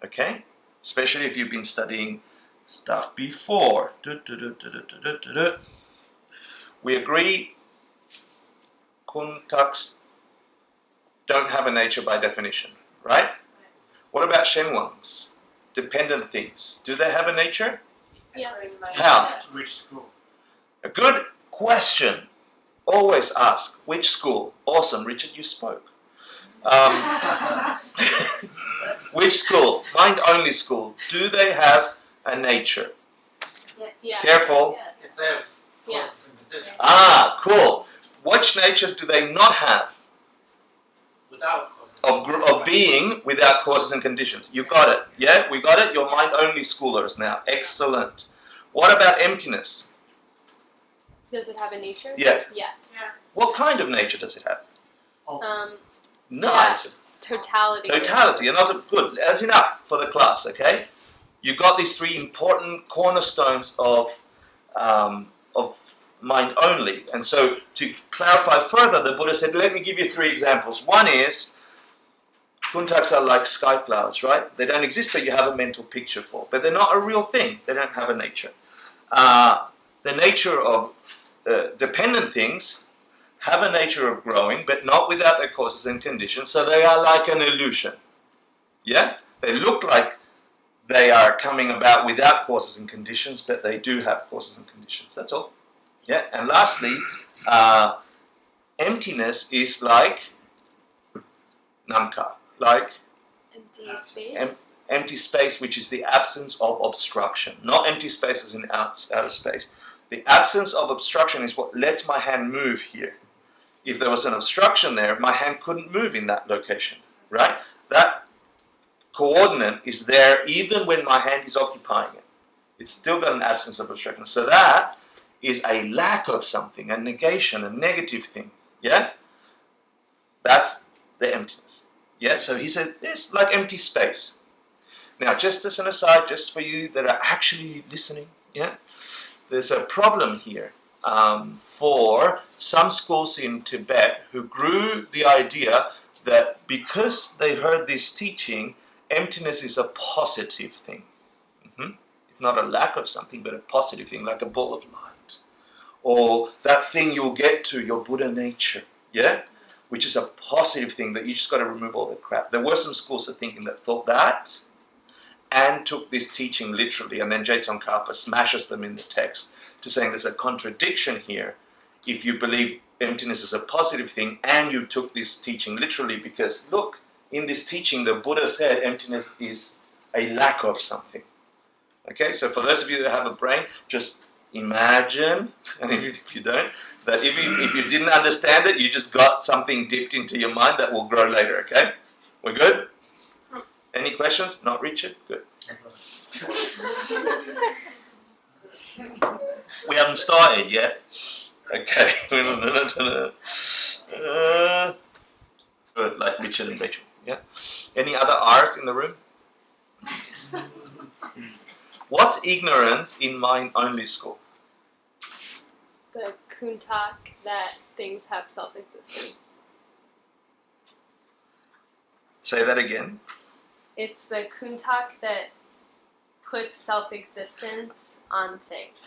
okay? Especially if you've been studying stuff before. We agree kuntaks don't have a nature by definition, right? What about shenwangs? Dependent things. Do they have a nature? Yes. How? Which school? A good question. Always ask, which school? Awesome, Richard, you spoke. Which school? Mind-only school. Do they have a nature? Yes. Yes. Careful. If they have Yes. conditions Ah, cool. Which nature do they not have? without causes. Of being without causes and conditions. You got it. Yeah, we got it. You're mind-only schoolers now. Excellent. What about emptiness? Does it have a nature? Yeah. Yes. What kind of nature does it have? Nice. Totality. Totality. Another good. That's enough for the class. Okay. You got these 3 important cornerstones of mind only. And so to clarify further, the Buddha said, let me give you 3 examples. One is, kuntaks are like sky flowers, right? They don't exist, but you have a mental picture for. But they're not a real thing. They don't have a nature. The nature of dependent things have a nature of growing, but not without their causes and conditions. So they are like an illusion. Yeah? They look like they are coming about without causes and conditions, but they do have causes and conditions. That's all. Yeah. And lastly, emptiness is like namka, like Empty space. empty space, which is the absence of obstruction. Not empty space as in outer space. The absence of obstruction is what lets my hand move here. If there was an obstruction there, my hand couldn't move in that location, right? That coordinate is there even when my hand is occupying it. It's still got an absence of obstruction. So that is a lack of something, a negation, a negative thing. Yeah? That's the emptiness. Yeah? So he said it's like empty space. Now, just as an aside, just for you that are actually listening, yeah? There's a problem here for some schools in Tibet who grew the idea that because they heard this teaching, emptiness is a positive thing. It's not a lack of something, but a positive thing, like a ball of light. Or that thing you'll get to, your Buddha nature, yeah? Which is a positive thing that you just got to remove all the crap. There were some schools of thinking that thought that and took this teaching literally, and then Jetson Karpa smashes them in the text to saying there's a contradiction here if you believe emptiness is a positive thing and you took this teaching literally, because look, in this teaching the Buddha said emptiness is a lack of something. Okay, so for those of you that have a brain, just imagine, and if you don't, that if you didn't understand it, you just got something dipped into your mind that will grow later, okay? We're good? Any questions? Not Richard? Good. We haven't started yet. Okay. Good, like Richard and Rachel. Yeah. Any other R's in the room? What's ignorance in mind-only school? The kuntak that things have self-existence. Say that again. It's the kuntak that puts self-existence on things.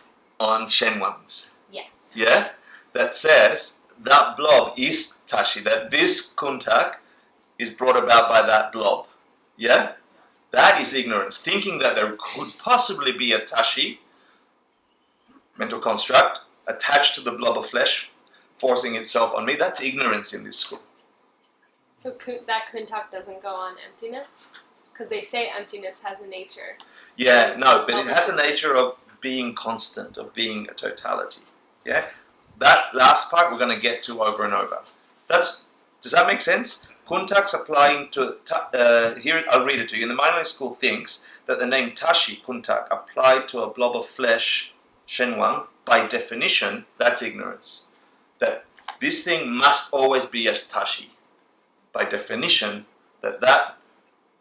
On Shenwangs. Yes. Yeah? That says that blob is Tashi, that this kuntak is brought about by that blob. Yeah? That is ignorance. Thinking that there could possibly be a Tashi, mental construct, attached to the blob of flesh, forcing itself on me, that's ignorance in this school. So that kuntak doesn't go on emptiness? Because they say emptiness has a nature. Yeah, no, but it has a nature of being constant, of being a totality. Yeah? That last part we're going to get to over and over. Does that make sense? Kuntak's applying to, here I'll read it to you. In the mindfulness school thinks that the name Tashi, kuntak, applied to a blob of flesh, Shenwang, by definition, that's ignorance. That this thing must always be a Tashi. By definition, that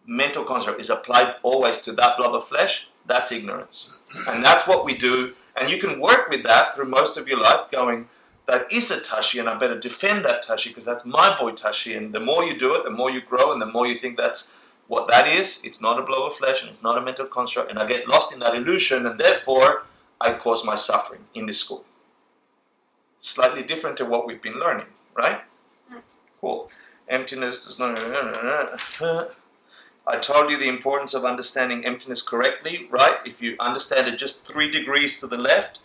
mental construct is applied always to that blob of flesh, that's ignorance. And that's what we do. And you can work with that through most of your life going, that is a Tashi and I better defend that Tashi because that's my boy Tashi. And the more you do it, the more you grow and the more you think that's what that is. It's not a blob of flesh and it's not a mental construct and I get lost in that illusion and therefore I cause my suffering in this school. Slightly different to what we've been learning, right? Cool. Emptiness does not... I told you the importance of understanding emptiness correctly, right? If you understand it just 3 degrees to the left,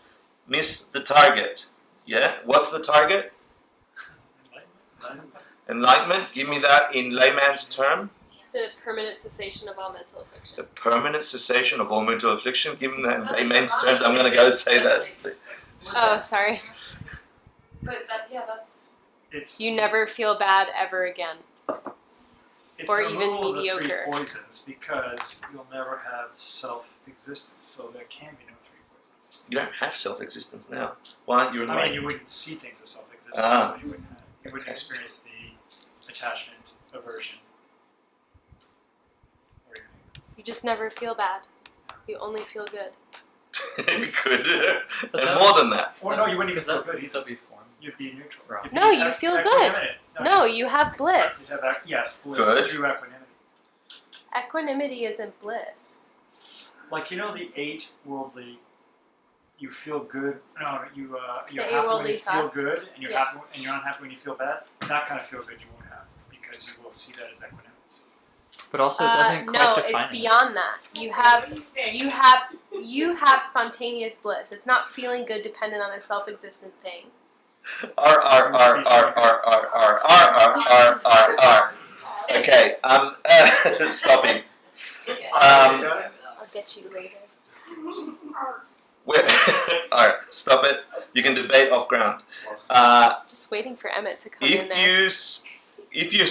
miss the target. Yeah? What's the target? Enlightenment. Give me that in layman's term. The permanent cessation of all mental affliction. The permanent cessation of all mental affliction. Give me that in layman's terms. I'm going to go say that. Oh, sorry. But that's You never feel bad ever again. It's Or the even rule mediocre. of the 3 poisons because you'll never have self-existence, so there can be no 3 poisons. You don't have self-existence now. Why aren't you I mean, enlightened? you wouldn't see things as self-existence, Ah. so you wouldn't experience the attachment, aversion, or anything else. You just never feel bad. You only feel good. Good. But And that- more than that. Or no, you wouldn't even Because feel that good would either. still be form. You'd be neutral. Wrong. You'd No, be you feel good. equanimity. No, you have bliss. You'd have yes, bliss Good. through equanimity. Equanimity isn't bliss. Like, you know the 8 worldly, you feel good, no, you're The happy when worldly you feel thoughts? good, and you're Yeah. happy, and you're unhappy when you feel bad. That kind of feel good you won't have, because you will see that as equanimity. But also, it doesn't quite no, define it's it. beyond that. You have spontaneous bliss. It's not feeling good dependent on a self-existent thing. R. Okay, stopping. I'll get you later. Alright, stop it. You can debate off ground. Just waiting for Emmett to come in there. If you,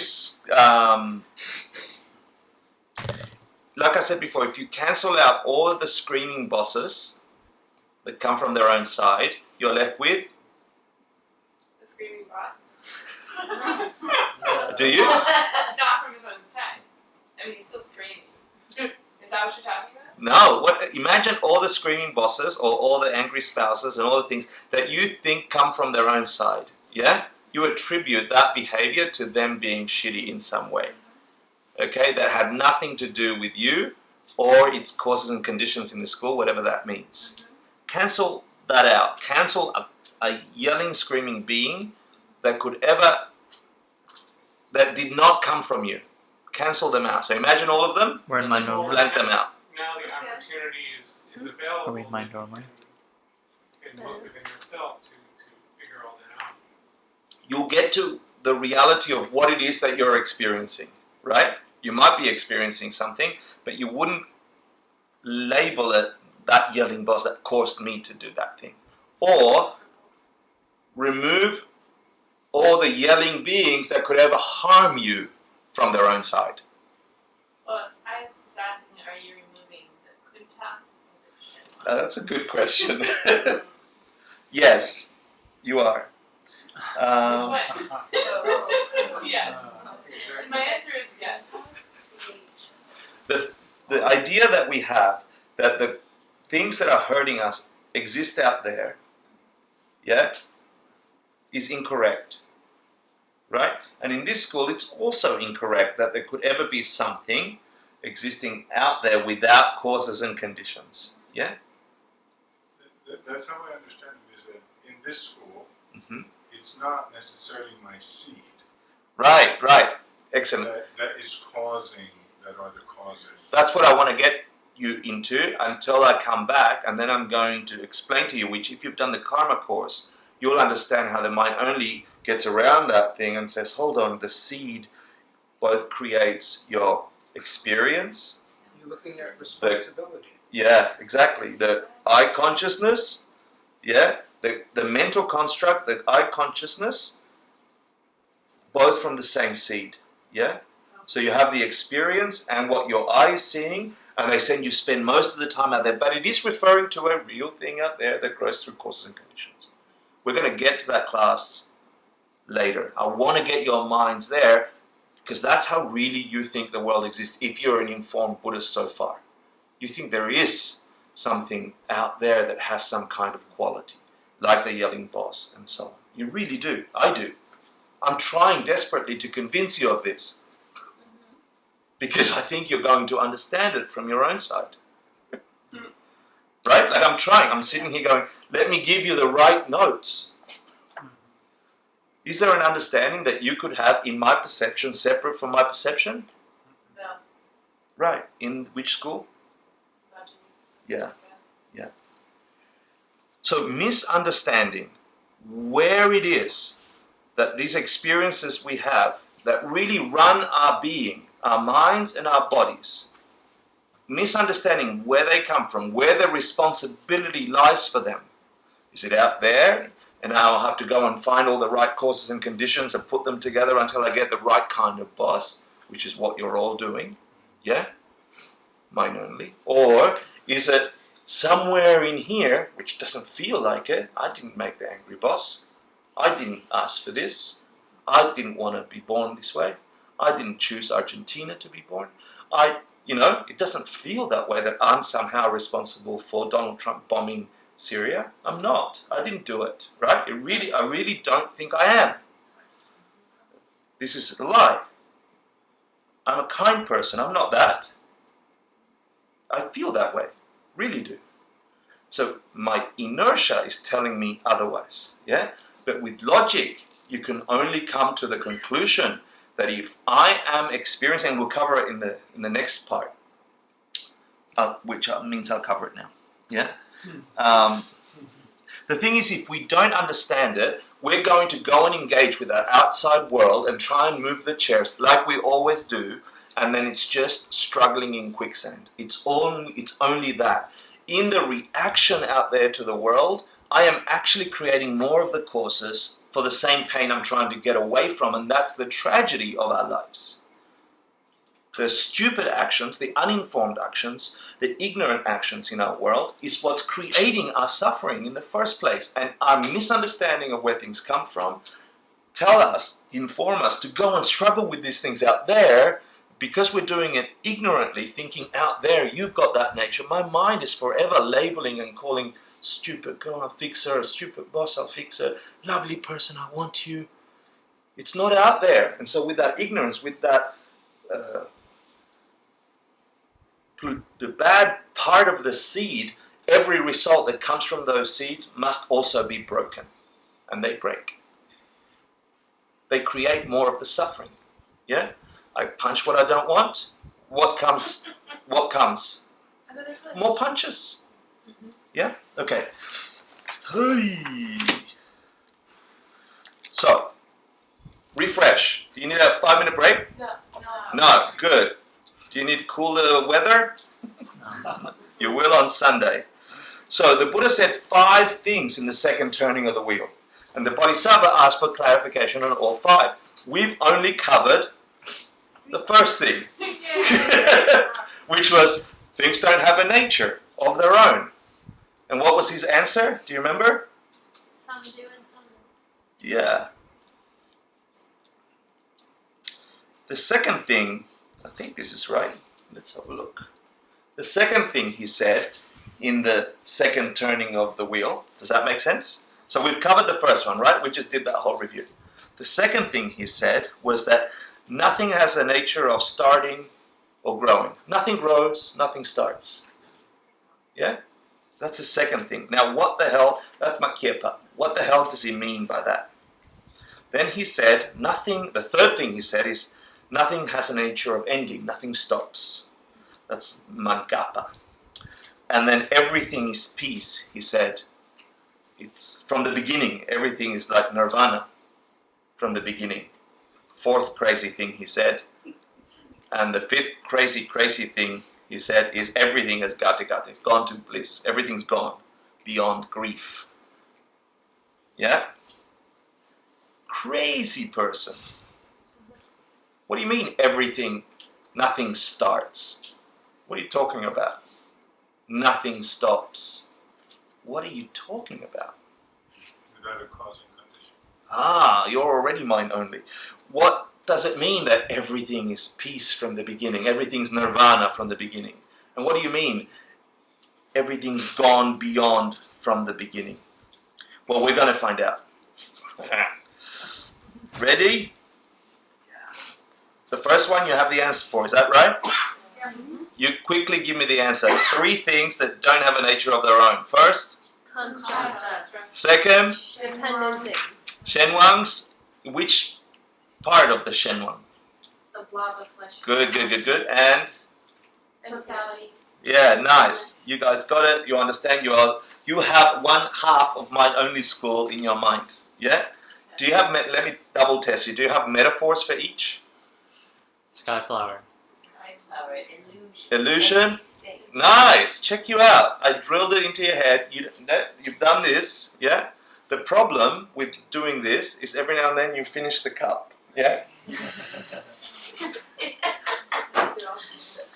like I said before, if you cancel out all of the screaming bosses that come from their own side, you're left with, the screaming boss. do you? Not from his own side. I mean, he's still screaming. Is that what you're talking about? No, imagine all the screaming bosses or all the angry spouses and all the things that you think come from their own side, yeah? You attribute that behavior to them being shitty in some way, okay? That had nothing to do with you or its causes and conditions in the school, whatever that means. Cancel that out. Cancel a yelling, screaming being that did not come from you. Cancel them out. So imagine all of them, We're in mind normally. blank them out. Now the opportunity is available. Are we in mind normally? You can look within yourself to figure all that out. You'll get to the reality of what it is that you're experiencing, right? You might be experiencing something, but you wouldn't label it that yelling boss that caused me to do that thing. Or remove all the yelling beings that could ever harm you from their own side. Well, I was just asking, are you removing the kunta? That's a good question. Yes, you are. Which one? Yes. And my answer is yes. The idea that we have that the things that are hurting us exist out there, yeah, is incorrect, right? And in this school, it's also incorrect that there could ever be something existing out there without causes and conditions, yeah? That's how I understand it, is that in this school, Mm-hmm. it's not necessarily my seed Right, excellent. that is causing, that are the causes. That's what I want to get you into until I come back, and then I'm going to explain to you, which if you've done the karma course, you'll understand how the mind only gets around that thing and says, hold on, the seed both creates your experience. You're looking at responsibility. Yeah, exactly. The I consciousness, yeah, the mental construct, the I consciousness, both from the same seed, yeah? So you have the experience and what your eye is seeing, and they say you spend most of the time out there, but it is referring to a real thing out there that grows through causes and conditions. We're going to get to that class later. I want to get your minds there, because that's how really you think the world exists if you're an informed Buddhist so far. You think there is something out there that has some kind of quality, like the yelling boss and so on. You really do. I do. I'm trying desperately to convince you of this, because I think you're going to understand it from your own side. Right? Like I'm trying. I'm sitting here going, let me give you the right notes. Is there an understanding that you could have in my perception separate from my perception? No. Right. In which school? Yeah. So misunderstanding where it is that these experiences we have that really run our being, our minds and our bodies, misunderstanding where they come from, where the responsibility lies for them. Is it out there? And now I'll have to go and find all the right causes and conditions and put them together until I get the right kind of boss, which is what you're all doing. Yeah? Mine only. Or is it somewhere in here, which doesn't feel like it? I didn't make the angry boss. I didn't ask for this. I didn't want to be born this way. I didn't choose Argentina to be born. It doesn't feel that way, that I'm somehow responsible for Donald Trump bombing Syria. I'm not. I didn't do it, right? I really don't think I am. This is a lie. I'm a kind person. I'm not that. I feel that way. Really do. So my inertia is telling me otherwise, yeah? But with logic, you can only come to the conclusion that if I am experiencing, we'll cover it in the next part, which means I'll cover it now, yeah? The thing is, if we don't understand it, we're going to go and engage with that outside world and try and move the chairs like we always do, and then it's just struggling in quicksand. It's only that. In the reaction out there to the world, I am actually creating more of the causes for the same pain I'm trying to get away from, and that's the tragedy of our lives. The stupid actions, the uninformed actions, the ignorant actions in our world is what's creating our suffering in the first place. And our misunderstanding of where things come from inform us to go and struggle with these things out there, because we're doing it ignorantly, thinking out there, you've got that nature. My mind is forever labeling and calling stupid girl, I'll fix her, stupid boss, I'll fix her, lovely person, I want you. It's not out there. And so with that ignorance, with that the bad part of the seed, every result that comes from those seeds must also be broken. And they break. They create more of the suffering. Yeah? I punch what I don't want. What comes? What comes? More punches. Yeah? Okay. Hey. So, refresh. Do you need a 5-minute break? No, good. Do you need cooler weather? You will on Sunday. So the Buddha said 5 things in the second turning of the wheel. And the Bodhisattva asked for clarification on all 5. We've only covered the first thing. Which was, things don't have a nature of their own. And what was his answer? Do you remember? Some do and some don't. Yeah. The second thing, I think this is right. Let's have a look. The second thing he said in the second turning of the wheel, does that make sense? So we've covered the first one, right? We just did that whole review. The second thing he said was that nothing has a nature of starting or growing. Nothing grows, nothing starts. Yeah? That's the second thing. Now what the hell, that's Makiepa. What the hell does he mean by that? Then he said, nothing, the third thing he said is, nothing has a nature of ending, nothing stops. That's Magapa. And then everything is peace, he said. It's from the beginning, everything is like nirvana from the beginning. Fourth crazy thing he said. And the fifth crazy thing he said is everything is gata, gone to bliss. Everything's gone beyond grief. Yeah? Crazy person. What do you mean everything, nothing starts? What are you talking about? Nothing stops. What are you talking about? Without a cause and condition. Ah, you're already mind only. What does it mean that everything is peace from the beginning? Everything's nirvana from the beginning? And what do you mean everything's gone beyond from the beginning? Well, we're going to find out. Ready? The first one you have the answer for, is that right? Yes. You quickly give me the answer. 3 things that don't have a nature of their own. First, Constructs. second, Dependent things. Shenwangs. Which part of the Shenwang? The blob of flesh. Good. And Totality. yeah, nice. You guys got it. You understand. You have 1/2 of mind only school in your mind. Yeah. Do you have? Let me double test you. Do you have metaphors for each? Skyflower. Skyflower, illusion. Illusion. Empty space. Nice. Check you out. I drilled it into your head. You've done this. Yeah. The problem with doing this is every now and then you finish the cup. Yeah.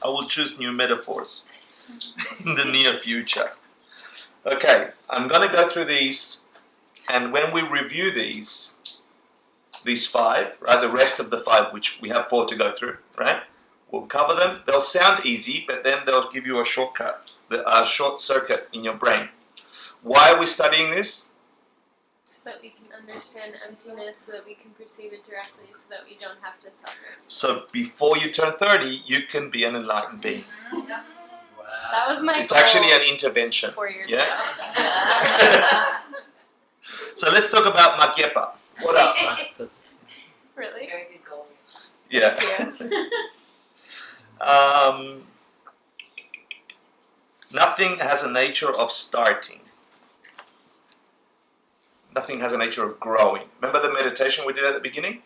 I will choose new metaphors in the near future. Okay, I'm going to go through these, and when we review these 5, right, the rest of the 5, which we have 4 to go through, right, we'll cover them. They'll sound easy, but then they'll give you a shortcut, a short circuit in your brain. Why are we studying this? So that we can understand emptiness, so that we can perceive it directly, so that we don't have to suffer. So before you turn 30, you can be an enlightened being. That was my It's goal actually an intervention. 4 years Yeah? ago. So let's talk about Magyepa. What up? So, Really? Very good goal. Yeah. Nothing has a nature of starting. Nothing has a nature of growing. Remember the meditation we did at the beginning?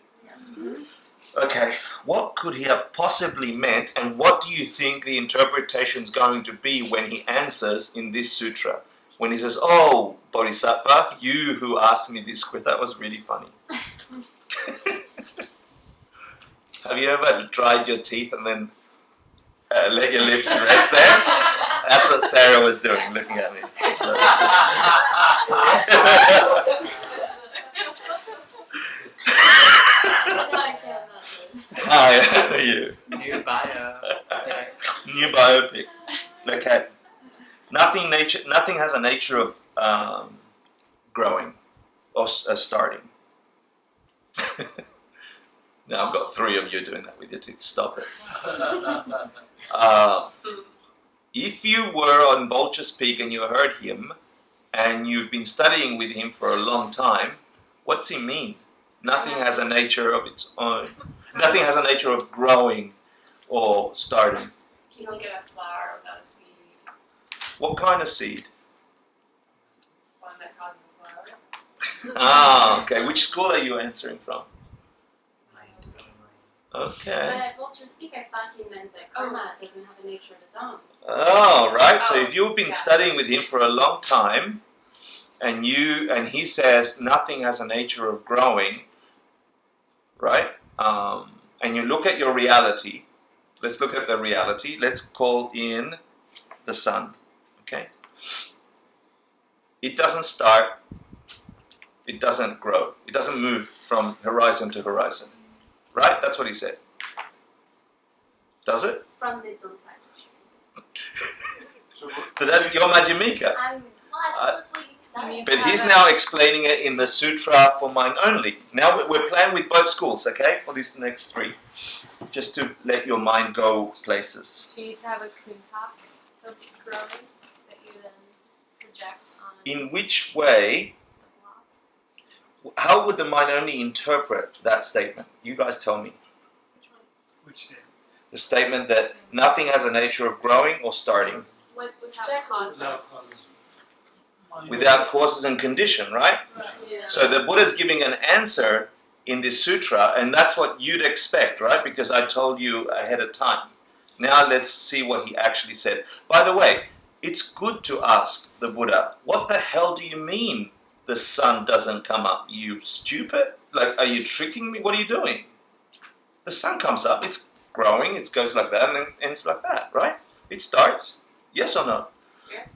Okay, what could he have possibly meant, and what do you think the interpretation is going to be when he answers in this sutra? When he says, "Oh, Bodhisattva, you who asked me this question, that was really funny." Have you ever dried your teeth and then let your lips rest there? That's what Sarah was doing, looking at me. So- Hi, how are you? new bio. Yeah. New biopic. Okay. Nothing has a nature of growing or starting. Now I've got 3 of you doing that with your teeth. Stop it. If you were on Vulture's Peak and you heard him, and you've been studying with him for a long time, what's he mean? Nothing has a nature of its own. Nothing has a nature of growing or starting. You don't get a flower without a seed. What kind of seed? One that causes a flower. Ah, okay. Which school are you answering from? But Okay. at Vulture's Peak, I thought he meant that karma doesn't have a nature of its own. Oh, right. So Oh, if you've been yeah. studying with him for a long time, and he says nothing has a nature of growing, right? And you look at your reality. Let's look at the reality. Let's call in the sun. Okay. It doesn't start. It doesn't grow. It doesn't move from horizon to horizon. Right? That's what he said. Does it? From its own side. So But that, you're Majimika. That's what you said. But he's now explaining it in the sutra for mind only. Now we're playing with both schools, okay? For these next three. Just to let your mind go places. You need to have a kuntak of growing that you then project on In which way, the block. how would the mind only interpret that statement? You guys tell me. Which statement? The statement that nothing has a nature of growing or starting. Without causes. Without causes and condition, right? Yeah. So the Buddha's giving an answer in this sutra, and that's what you'd expect, right? Because I told you ahead of time. Now let's see what he actually said. By the way, it's good to ask the Buddha, what the hell do you mean the sun doesn't come up? You stupid? Like, are you tricking me? What are you doing? The sun comes up, it's growing, it goes like that, and then ends like that, right? It starts. Yes or no? Yes.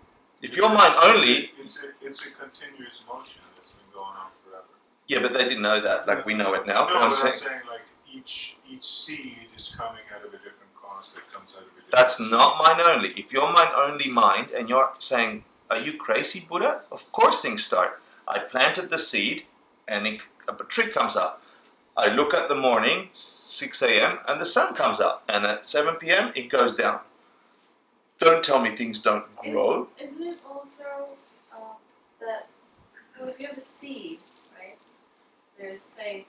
If your mind only... it's a continuous motion that's been going on forever. Yeah, but they didn't know that, like we know it now. No, But but I'm I'm saying, saying like each seed is coming out of a different cause that comes out of a different that's seed. not mind only. If you're mind only mind and you're saying, are you crazy, Buddha? Of course things start. I planted the seed and a tree comes up. I look at the morning, 6 a.m., and the sun comes up. And at 7 p.m., it goes down. Don't tell me things don't grow. Isn't it also that, well, if you have a seed, right? There's, say,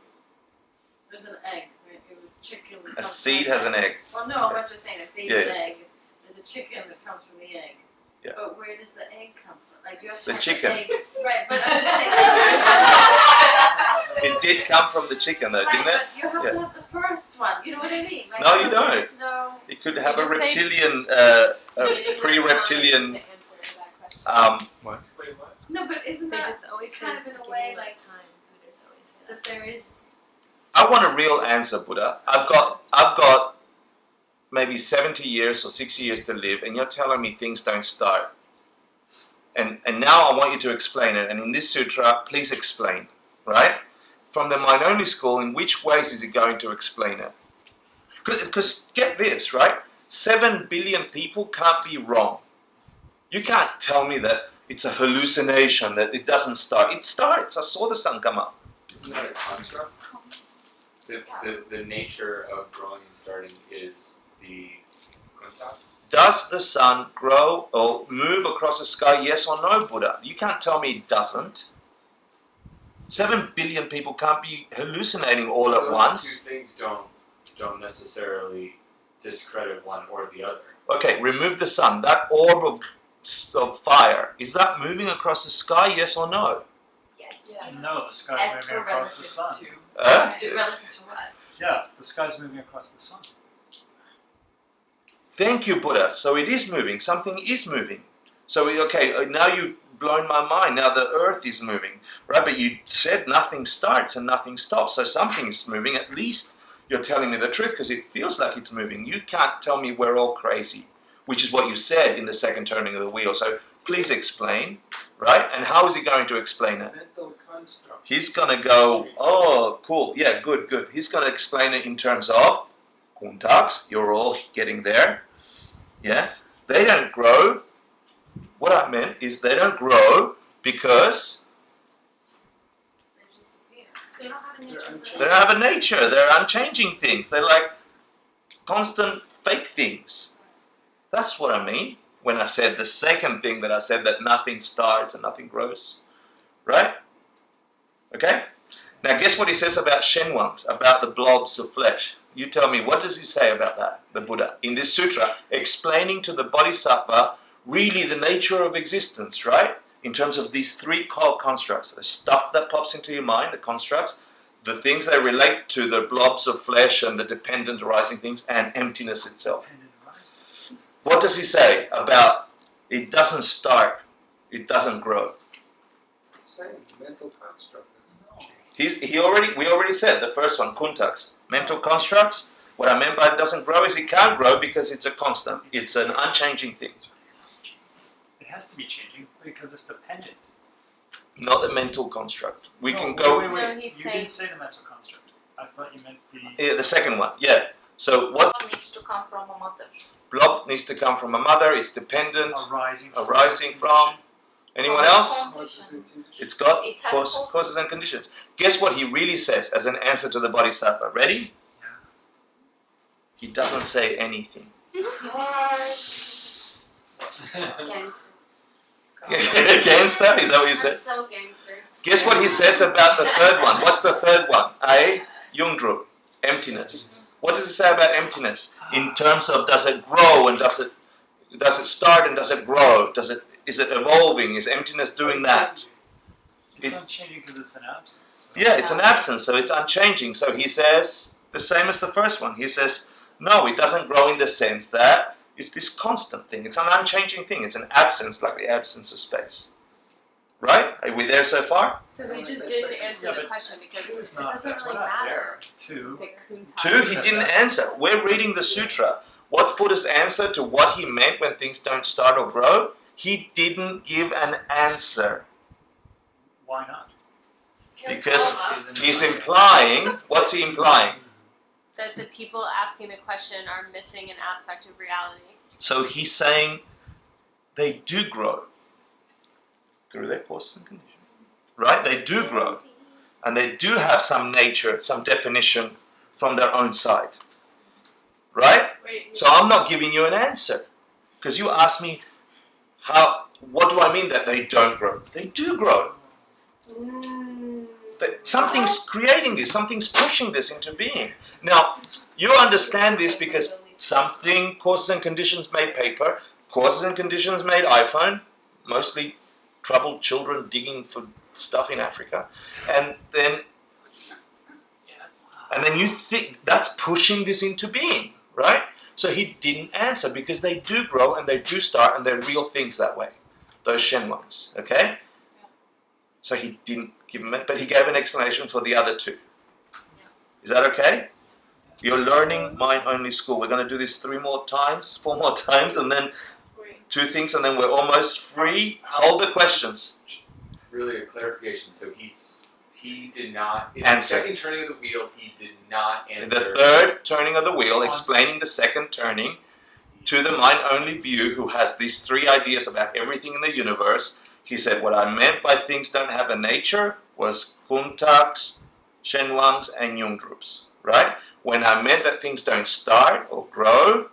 there's an egg, right? A chicken. that A comes seed from has the an egg. egg. Well, no, I'm just saying, a seed Yeah. is an egg. There's a chicken that comes from the egg. Yeah. But where does the egg come from? Like you have to The have chicken. An egg. Right, but I'm just saying. It did come from the chicken, though, Right, didn't it? but you have Yeah. to have the first one. You know what I mean? Like, No, you so don't. there's no. It could have a You just say- reptilian, a Meaning pre-reptilian. that's not the answer to that question. Wait, what? No, but isn't They that just always kind say of in a beginning way was like time. Buddhists always say that there is? I want a real answer, Buddha. I've got maybe 70 years or 60 years to live, and you're telling me things don't start. And now I want you to explain it. And in this sutra, please explain, right? From the mind-only school, in which ways is it going to explain it? Because get this, right? 7 billion people can't be wrong. You can't tell me that it's a hallucination, that it doesn't start. It starts. I saw the sun come up. Isn't that a construct? The nature of growing and starting is the contact. Does the sun grow or move across the sky, yes or no, Buddha? You can't tell me it doesn't. 7 billion people can't be hallucinating all at Those once. two things don't necessarily discredit one or the other. Okay, remove the sun. That orb of fire, is that moving across the sky, yes or no? Yes. No, the sky's moving across the sun. Relative to what? Yeah, the sky's moving across the sun. Thank you, Buddha. So it is moving. Something is moving. So, okay, now you've blown my mind. Now the earth is moving, right? But you said nothing starts and nothing stops. So something is moving. At least you're telling me the truth because it feels like it's moving. You can't tell me we're all crazy, which is what you said in the second turning of the wheel. So please explain, right? And how is he going to explain it? Mental construct. He's going to go, oh, cool. Yeah, good, good. He's going to explain it in terms of kuntaks. You're all getting there. Yeah? They don't grow. What I meant is they don't grow because They don't have a nature. they don't have a nature. They're unchanging things. They're like constant fake things. That's what I mean. when I said the second thing that I said, that nothing starts and nothing grows. Right? Okay? Now guess what he says about shenwangs, about the blobs of flesh. You tell me, what does he say about that, the Buddha? In this sutra, explaining to the bodhisattva really the nature of existence, right? In terms of these three constructs, the stuff that pops into your mind, the constructs, the things that relate to the blobs of flesh and the dependent arising things, and emptiness itself. What does he say about it doesn't start, it doesn't grow? Same mental construct. We already said the first one, kuntaks, mental constructs. What I meant by it doesn't grow is it can't grow because it's a constant. It's an unchanging thing. It has to be changing because it's dependent. Not the mental construct. We No, can wait, go. Wait, No, wait. he's You saying- didn't say the mental construct. I thought you meant the. Yeah, the second one. Yeah. So what All needs to come from a mother. blob needs to come from a mother. It's dependent. Arising From. Anyone else? Condition. It's got It has causes and conditions. Guess what he really says as an answer to the bodhisattva? Ready? Yeah. He doesn't say anything. Gangster? Is that what you said? So gangster. Guess what he says about the third one? What's the third one? Jungdrup, emptiness. What does it say about emptiness in terms of does it grow and does it start and does it grow? Is it evolving? Is emptiness doing that? It's unchanging because it's an absence. Yeah, it's an absence, so it's unchanging. So he says the same as the first one. He says no, it doesn't grow in the sense that it's this constant thing. It's an unchanging thing. It's an absence, like the absence of space. Right? Are we there so far? So he just didn't answer the question because Two it is not, doesn't really we're not matter. there. Two. The kuntaka. Two, he didn't answer. We're reading the sutra. What's Buddha's answer to what he meant when things don't start or grow? He didn't give an answer. Why not? Because he's implying, what's he implying? That the people asking the question are missing an aspect of reality. So he's saying they do grow through their causes and conditions. Right? They do grow. And they do have some nature, some definition from their own side. Right? Wait, So I'm not giving you an answer. Because you asked me, what do I mean that they don't grow? They do grow. Something's creating this, something's pushing this into being. Now, you understand this because something, causes and conditions made paper, causes and conditions made iPhone, mostly troubled children digging for stuff in Africa, and then you think that's pushing this into being, right? So he didn't answer because they do grow and they do start and they're real things that way, those shenwangs, okay? So he didn't give him it, but he gave an explanation for the other two. Is that okay? You're learning mind-only school. We're going to do this 4 more times, and then 2 things, and then we're almost free. Hold the questions. Really a clarification. So he did not in Answer. the second turning of the wheel. He did not answer. The third turning of the wheel, explaining the second turning to the mind-only view who has these 3 ideas about everything in the universe. He said, what I meant by things don't have a nature was kuntaks, shenwangs, and jungdrups, right? When I meant that things don't start or grow,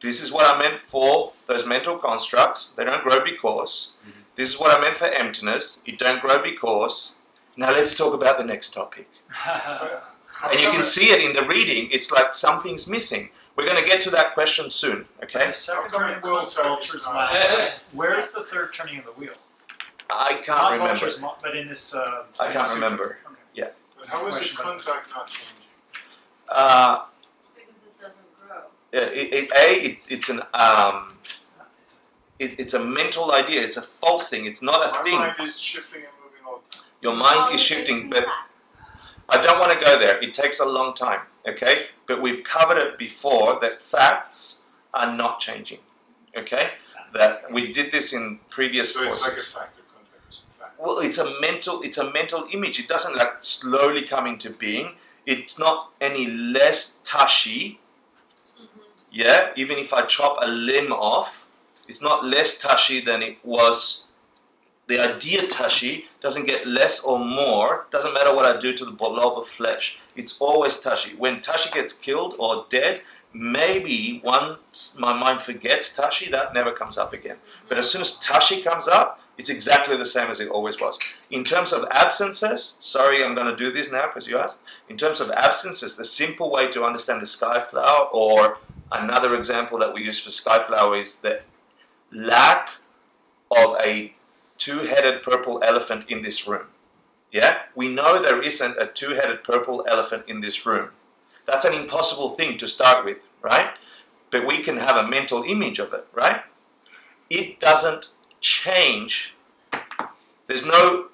this is what I meant for those mental constructs. They don't grow because. This is what I meant for emptiness. It don't grow because. Now let's talk about the next topic. And you can see it in the reading. It's like something's missing. We're going to get to that question soon, okay? The second How come turning it of the wheel goes back vultures to mind. time? Where's the third turning of the wheel? I can't Not remember. vultures, but in this. I can't remember. Okay. But how is the Question about- contact not changing? Because it doesn't grow. It's a mental idea. It's a false thing. It's not a My thing. mind is shifting and moving all the time. Your mind is shifting, but I don't want to go there. It takes a long time, okay? But we've covered it before that facts are not changing, okay? That we did this in previous So it's like a courses. fact, the contact is a fact. Well, it's a mental image. It doesn't like slowly come into being. It's not any less touchy. Yeah, even if I chop a limb off, it's not less touchy than it was. The idea touchy doesn't get less or more. Doesn't matter what I do to the blob of flesh. It's always touchy. When touchy gets killed or dead, maybe once my mind forgets Tashi, that never comes up again. But as soon as Tashi comes up, it's exactly the same as it always was. In terms of absences, sorry, I'm going to do this now because you asked. In terms of absences, the simple way to understand the sky flower, or another example that we use for sky flower, is the lack of a two-headed purple elephant in this room. Yeah? We know there isn't a two-headed purple elephant in this room. That's an impossible thing to start with, right? But we can have a mental image of it, right? It doesn't change. There's no,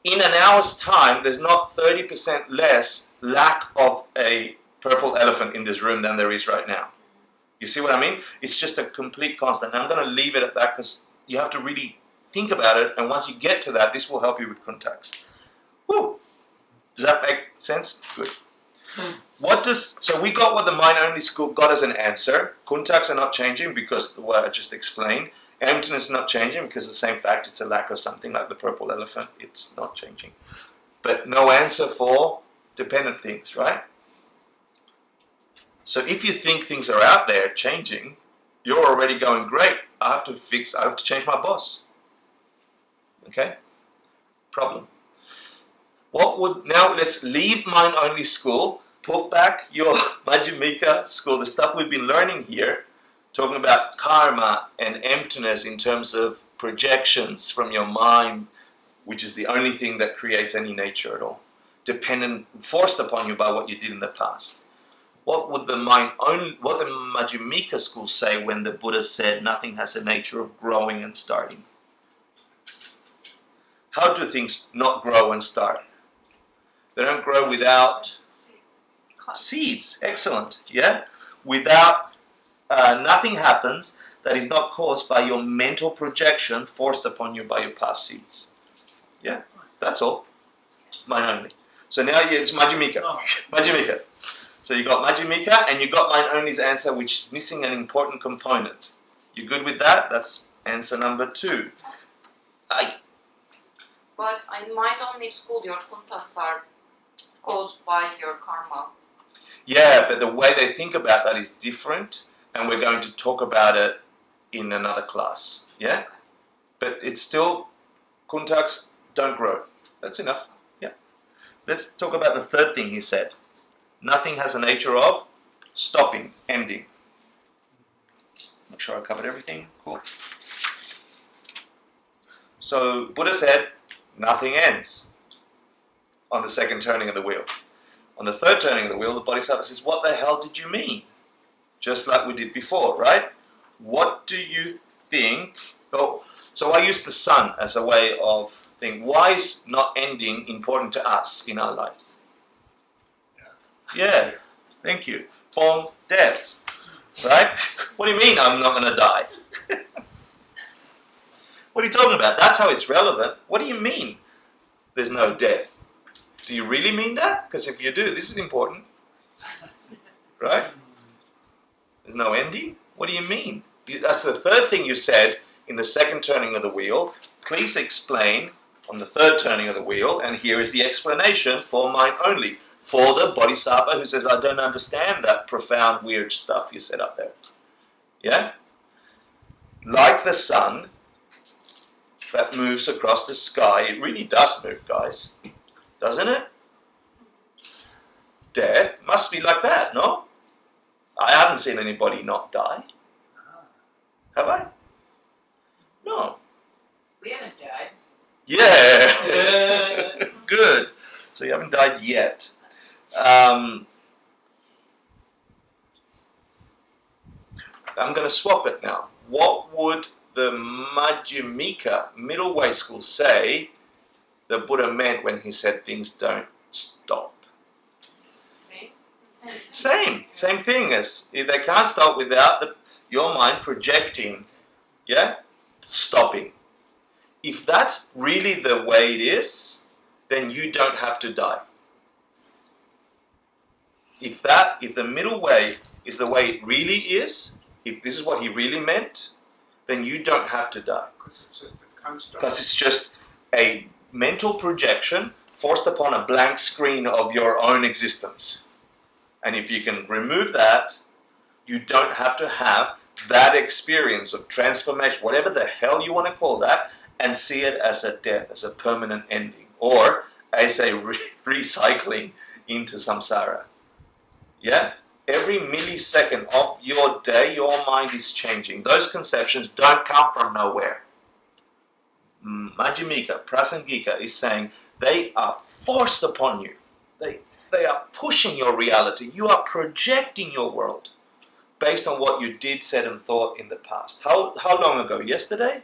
in an hour's time, there's not 30% less lack of a purple elephant in this room than there is right now. You see what I mean? It's just a complete constant. And I'm going to leave it at that because you have to really think about it. And once you get to that, this will help you with contacts. Woo! Does that make sense? Good. So we got what the mind-only school got as an answer. Contacts are not changing because of what I just explained. Emptiness is not changing because of the same fact it's a lack of something like the purple elephant. It's not changing. But no answer for dependent things, right? So if you think things are out there changing, you're already going, great, I have to change my boss. Okay? Problem. Now let's leave mind-only school, put back your Madhyamika school, the stuff we've been learning here, talking about karma and emptiness in terms of projections from your mind, which is the only thing that creates any nature at all, dependent, forced upon you by what you did in the past. What would the Madhyamika school say when the Buddha said nothing has a nature of growing and starting? How do things not grow and start? They don't grow without seeds. Excellent. Yeah? Without, nothing happens that is not caused by your mental projection forced upon you by your past seeds. Yeah? That's all. Mind only. So now it's Madhyamika. Madhyamika. So you got Madhyamika and you got mind only's answer, which is missing an important component. You good with that? That's answer number 2. But in mind-only school, your contacts are caused by your karma. Yeah, but the way they think about that is different, and we're going to talk about it in another class. Yeah? But it's still, contacts don't grow. That's enough. Yeah. Let's talk about the third thing he said. Nothing has a nature of stopping, ending. Make sure I covered everything. Cool. So Buddha said, nothing ends on the second turning of the wheel. On the third turning of the wheel, the Bodhisattva says, what the hell did you mean? Just like we did before, right? What do you think? Oh, so I used the sun as a way of thinking. Why is not ending important to us in our lives? Yeah, thank you. Form, death, right? What do you mean I'm not going to die? What are you talking about? That's how it's relevant. What do you mean there's no death? Do you really mean that? Because if you do, this is important. Right? There's no ending? What do you mean? That's the third thing you said in the second turning of the wheel. Please explain on the third turning of the wheel, and here is the explanation for mind only. For the Bodhisattva who says, I don't understand that profound, weird stuff you said up there. Yeah? Like the sun that moves across the sky, it really does move, guys. Doesn't it? Death must be like that, no? I haven't seen anybody not die. Have I? No. We haven't died. Yeah! Good. So you haven't died yet. I'm going to swap it now. What would the Madhyamika middle way school say the Buddha meant when he said things don't stop? Same thing as they can't stop without your mind projecting, yeah, stopping. If that's really the way it is, then you don't have to die. If the middle way is the way it really is, if this is what he really meant, then you don't have to die. Because it's just a mental projection forced upon a blank screen of your own existence. And if you can remove that, you don't have to have that experience of transformation, whatever the hell you want to call that, and see it as a death, as a permanent ending, or as a recycling into samsara. Yeah? Every millisecond of your day, your mind is changing. Those conceptions don't come from nowhere. Majjhimika, Prasangika is saying they are forced upon you. They are pushing your reality. You are projecting your world based on what you did, said, and thought in the past. How long ago? Yesterday?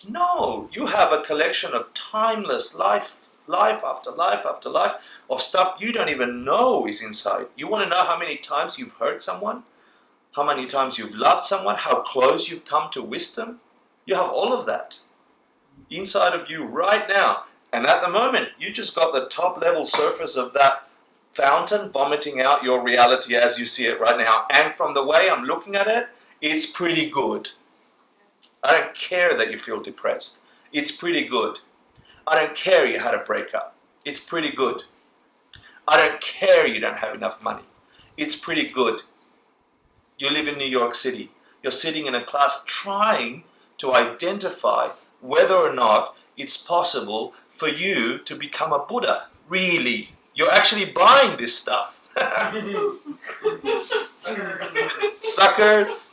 No. You have a collection of timeless life after life after life of stuff you don't even know is inside. You want to know how many times you've hurt someone? How many times you've loved someone? How close you've come to wisdom? You have all of that inside of you right now. And at the moment, you just got the top level surface of that fountain vomiting out your reality as you see it right now. And from the way I'm looking at it, it's pretty good. I don't care that you feel depressed. It's pretty good. I don't care you had a breakup. It's pretty good. I don't care you don't have enough money. It's pretty good. You live in New York City. You're sitting in a class trying to identify whether or not it's possible for you to become a Buddha. Really. You're actually buying this stuff. Suckers.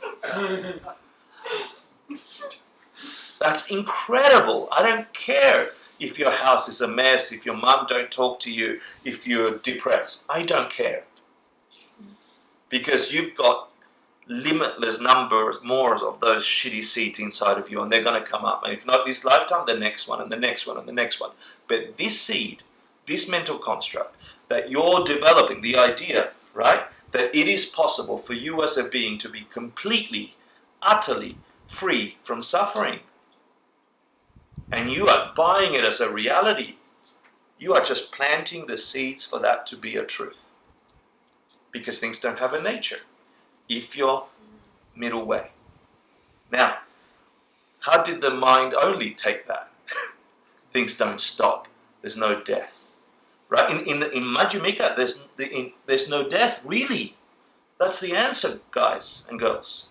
That's incredible. I don't care if your house is a mess, if your mum don't talk to you, if you're depressed. I don't care. Because you've got limitless numbers more of those shitty seeds inside of you, and they're going to come up. And if not this lifetime, the next one, and the next one, and the next one. But this seed, this mental construct that you're developing, the idea, right, that it is possible for you as a being to be completely, utterly free from suffering. And you are buying it as a reality. You are just planting the seeds for that to be a truth. Because things don't have a nature if you're middle way. Now, how did the mind only take that? Things don't stop. There's no death. Right? In Majjhimika, there's no death, really. That's the answer, guys and girls.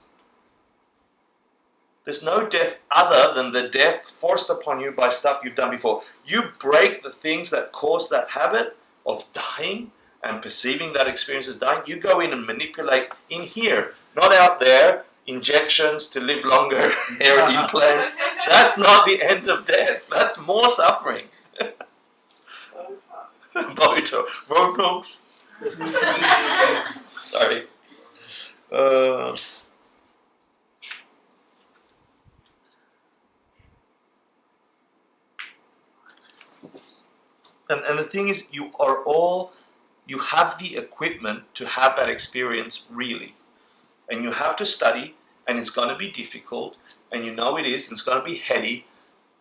There's no death other than the death forced upon you by stuff you've done before. You break the things that cause that habit of dying and perceiving that experience as dying. You go in and manipulate in here, not out there, injections to live longer, hair implants. That's not the end of death. That's more suffering. Botox. Sorry. And the thing is, you have the equipment to have that experience really. And you have to study, and it's going to be difficult, and you know it is, and it's going to be heady,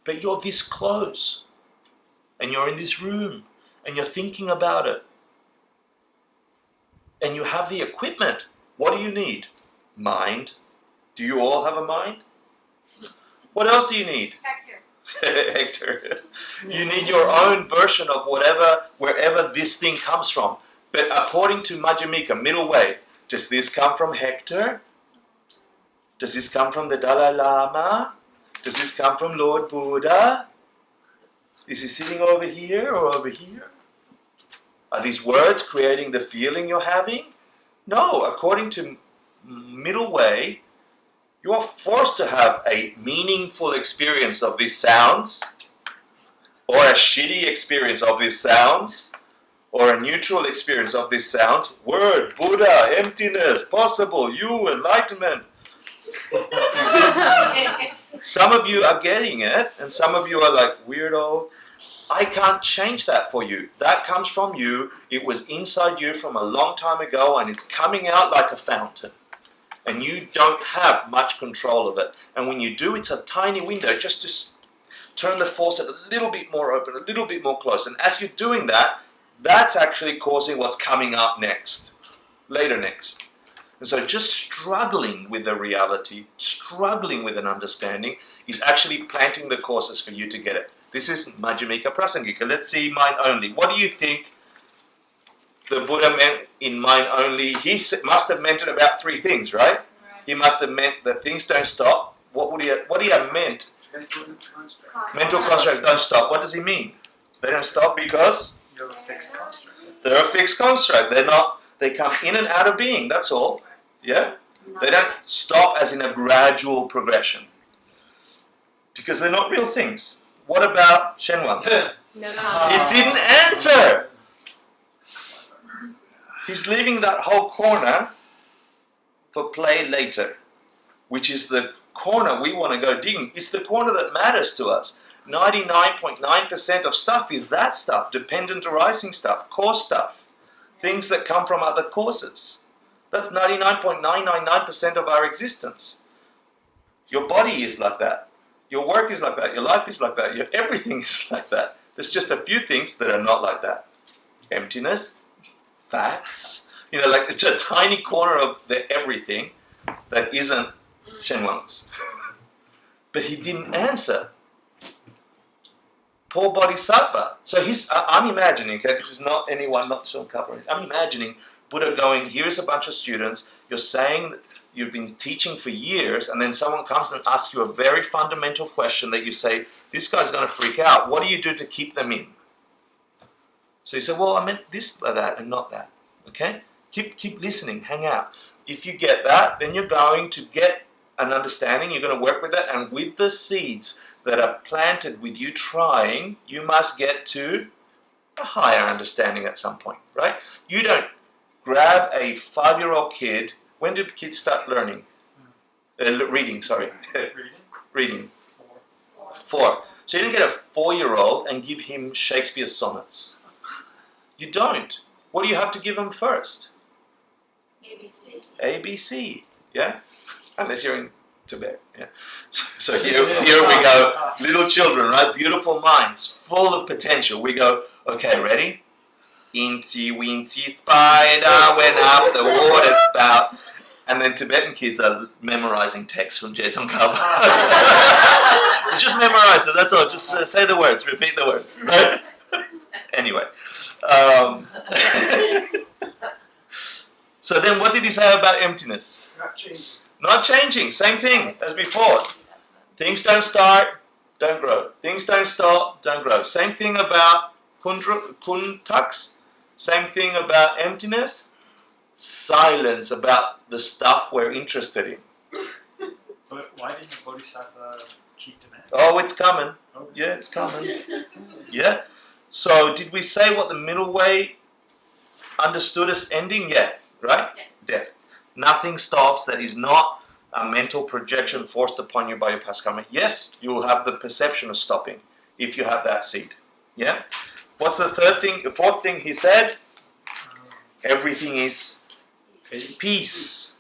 but you're this close. And you're in this room, and you're thinking about it. And you have the equipment. What do you need? Mind. Do you all have a mind? What else do you need? Hector. You need your own version of wherever this thing comes from. But according to Majjhimika, middle way, does this come from Hector? Does this come from the Dalai Lama? Does this come from Lord Buddha? Is he sitting over here or over here? Are these words creating the feeling you're having? No, according to middle way, you are forced to have a meaningful experience of these sounds, or a shitty experience of these sounds, or a neutral experience of these sounds. Word, Buddha, emptiness, possible, you, enlightenment. Some of you are getting it, and some of you are like, weirdo. I can't change that for you. That comes from you. It was inside you from a long time ago, and it's coming out like a fountain. And you don't have much control of it. And when you do, it's a tiny window just to turn the faucet a little bit more open, a little bit more close. And as you're doing that, that's actually causing what's coming up next, later next. And so just struggling with the reality, struggling with an understanding, is actually planting the courses for you to get it. This is Majjhimika Prasangika. Let's see mind only. What do you think the Buddha meant in mind only, he must have meant it about three things, right? He must have meant that things don't stop. What he have meant? Mental construct. Mental constructs don't stop. What does he mean? They don't stop because You're a fixed construct. they're a fixed construct. They're not. They come in and out of being. That's all. Yeah. They don't stop as in a gradual progression because they're not real things. What about Shenwang? No. He didn't answer. He's leaving that whole corner for play later, which is the corner we want to go digging. It's the corner that matters to us. 99.9% of stuff is that stuff, dependent arising stuff, course stuff, things that come from other courses. That's 99.999% of our existence. Your body is like that. Your work is like that. Your life is like that. Your everything is like that. There's just a few things that are not like that. Emptiness, facts, like it's a tiny corner of the everything that isn't Shenwang's. But he didn't answer. Poor Bodhisattva. So I'm imagining, okay, this is not anyone not to uncover it. I'm imagining Buddha going, here's a bunch of students, you're saying that you've been teaching for years, and then someone comes and asks you a very fundamental question that you say, this guy's going to freak out. What do you do to keep them in? So you say, well, I meant this by that and not that. Okay? Keep listening, hang out. If you get that, then you're going to get an understanding, you're going to work with that, and with the seeds that are planted with you trying, you must get to a higher understanding at some point, right? You don't grab a 5-year-old kid. When do kids start learning? Reading, sorry. Reading. 4. So you don't get a 4-year-old and give him Shakespeare's sonnets. You don't. What do you have to give him first? ABC. ABC, yeah? Unless you're in Tibet, yeah. So here we go. Little children, right? Beautiful minds, full of potential. We go, okay, ready? Incy wincy spider went up the water spout. And then Tibetan kids are memorizing text from Jetson Kaba. Just memorize it, that's all. Just say the words, repeat the words, right? Anyway. So then what did he say about emptiness? Not changing. Not changing, same thing as before. Things don't start, don't grow. Things don't stop, don't grow. Same thing about kuntaks, same thing about emptiness. Silence about the stuff we're interested in. But why didn't the Bodhisattva keep demanding? Oh, it's coming. Okay. Yeah, it's coming. Yeah. So did we say what the middle way understood as ending? Yeah, right? Yeah. Death. Nothing stops that is not a mental projection forced upon you by your past karma. Yes, you will have the perception of stopping if you have that seed. Yeah? What's the fourth thing he said? Everything is peace.